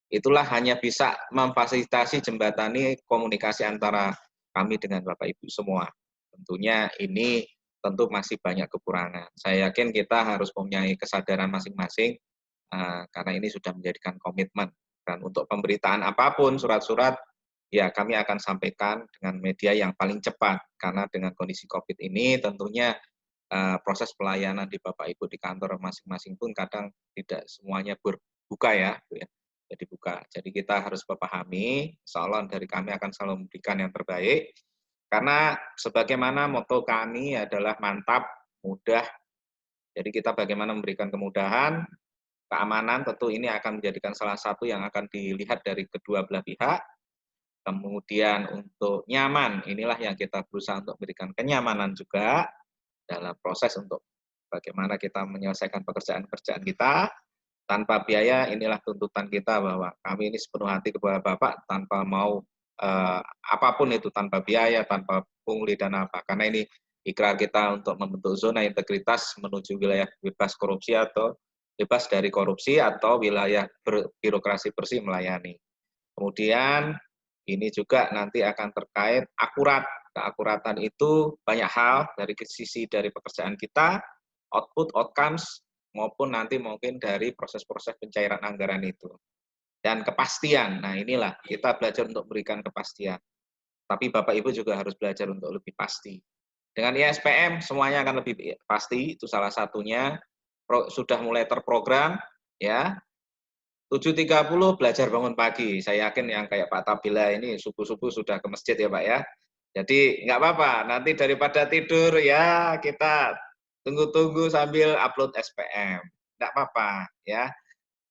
itulah hanya bisa memfasilitasi jembatani komunikasi antara kami dengan Bapak Ibu semua. Tentunya ini tentu masih banyak kekurangan. Saya yakin kita harus mempunyai kesadaran masing-masing karena ini sudah menjadikan komitmen. Dan untuk pemberitaan apapun, surat-surat, ya kami akan sampaikan dengan media yang paling cepat. Karena dengan kondisi COVID ini tentunya proses pelayanan di Bapak Ibu di kantor masing-masing pun kadang tidak semuanya berbuka ya. Jadi buka. Jadi kita harus memahami, insya Allah dari kami akan selalu memberikan yang terbaik. Karena sebagaimana moto kami adalah mantap, mudah. Jadi kita bagaimana memberikan kemudahan, keamanan tentu ini akan menjadikan salah satu yang akan dilihat dari kedua belah pihak. Kemudian untuk nyaman, inilah yang kita berusaha untuk memberikan kenyamanan juga dalam proses untuk bagaimana kita menyelesaikan pekerjaan-pekerjaan kita. Tanpa biaya, inilah tuntutan kita bahwa kami ini sepenuh hati kepada Bapak tanpa mau apapun itu, tanpa biaya, tanpa pungli dan apa. Karena ini ikrar kita untuk membentuk zona integritas menuju wilayah bebas korupsi atau bebas dari korupsi atau wilayah birokrasi bersih melayani. Kemudian ini juga nanti akan terkait akurat. Keakuratan itu banyak hal dari sisi dari pekerjaan kita, output, outcomes, maupun nanti mungkin dari proses-proses pencairan anggaran itu. Dan kepastian, nah inilah kita belajar untuk berikan kepastian. Tapi Bapak Ibu juga harus belajar untuk lebih pasti. Dengan ISPM semuanya akan lebih pasti, itu salah satunya. Sudah mulai terprogram, ya. 7.30 belajar bangun pagi. Saya yakin yang kayak Pak Tabila ini subuh-subuh sudah ke masjid ya Pak ya. Jadi nggak apa-apa, nanti daripada tidur ya kita tunggu-tunggu sambil upload SPM. Nggak apa-apa ya.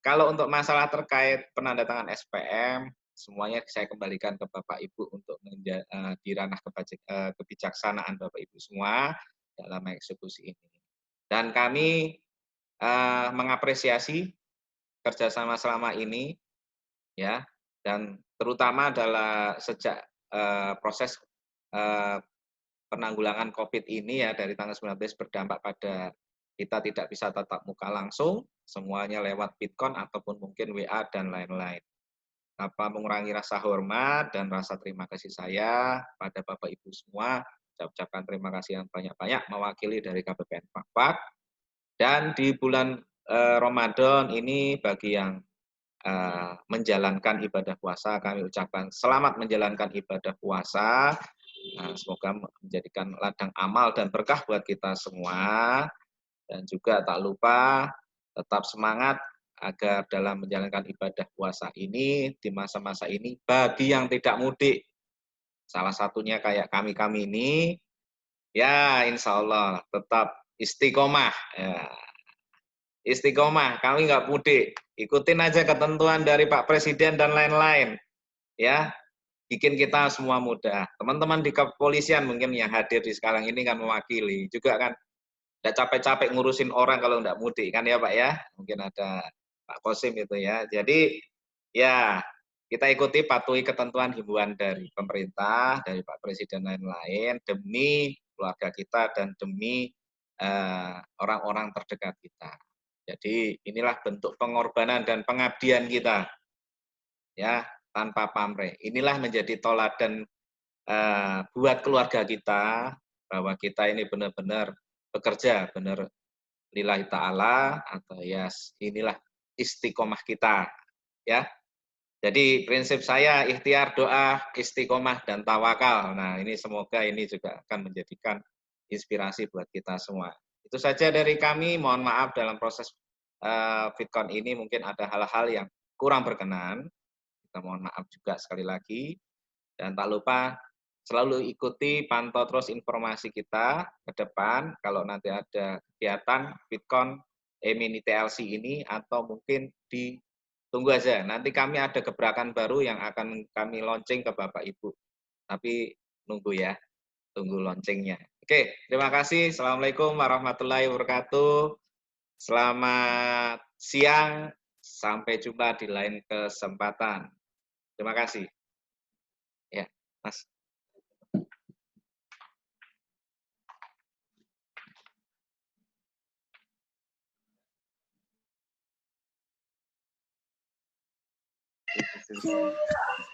Kalau untuk masalah terkait penandatangan SPM, semuanya saya kembalikan ke Bapak Ibu untuk di ranah kebijaksanaan Bapak Ibu semua dalam eksekusi ini. Dan kami mengapresiasi kerjasama selama ini, ya, dan terutama adalah sejak proses penanggulangan COVID ini ya dari tanggal 19 berdampak pada kita tidak bisa tatap muka langsung, semuanya lewat Bitcoin ataupun mungkin WA dan lain-lain. Tanpa mengurangi rasa hormat dan rasa terima kasih saya pada Bapak Ibu semua, saya ucapkan terima kasih yang banyak-banyak mewakili dari KPPN Pakpak. Dan di bulan Ramadan ini bagi yang menjalankan ibadah puasa, kami ucapkan selamat menjalankan ibadah puasa. Semoga menjadikan ladang amal dan berkah buat kita semua. Dan juga tak lupa tetap semangat agar dalam menjalankan ibadah puasa ini, di masa-masa ini, bagi yang tidak mudik, salah satunya kayak kami-kami ini, ya insya Allah tetap istiqomah. Ya. Istiqomah, kami nggak mudik. Ikutin aja ketentuan dari Pak Presiden dan lain-lain. Ya, bikin kita semua mudah. Teman-teman di kepolisian mungkin yang hadir di sekarang ini kan mewakili. Juga kan nggak capek-capek ngurusin orang kalau nggak mudik kan ya Pak ya. Mungkin ada Pak Kosim itu ya. Jadi ya kita ikuti patuhi ketentuan himbauan dari pemerintah, dari Pak Presiden lain-lain demi keluarga kita dan demi orang-orang terdekat kita. Jadi inilah bentuk pengorbanan dan pengabdian kita, ya tanpa pamrih. Inilah menjadi toladan buat keluarga kita bahwa kita ini benar-benar bekerja benar lillahi ta'ala atau ya inilah istiqomah kita, ya. Jadi prinsip saya ikhtiar, doa, istiqomah dan tawakal. Nah ini semoga ini juga akan menjadikan inspirasi buat kita semua. Itu saja dari kami. Mohon maaf dalam proses Fitcon ini mungkin ada hal-hal yang kurang berkenan, kita mohon maaf juga sekali lagi. Dan tak lupa selalu ikuti, pantau terus informasi kita ke depan. Kalau nanti ada kegiatan Fitcon E-Mini TLC ini, atau mungkin ditunggu aja. Nanti kami ada gebrakan baru yang akan kami launching ke Bapak Ibu. Tapi nunggu ya, tunggu launchingnya. Oke, terima kasih. Assalamualaikum warahmatullahi wabarakatuh. Selamat siang, sampai jumpa di lain kesempatan. Terima kasih. Ya, Mas.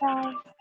Bye.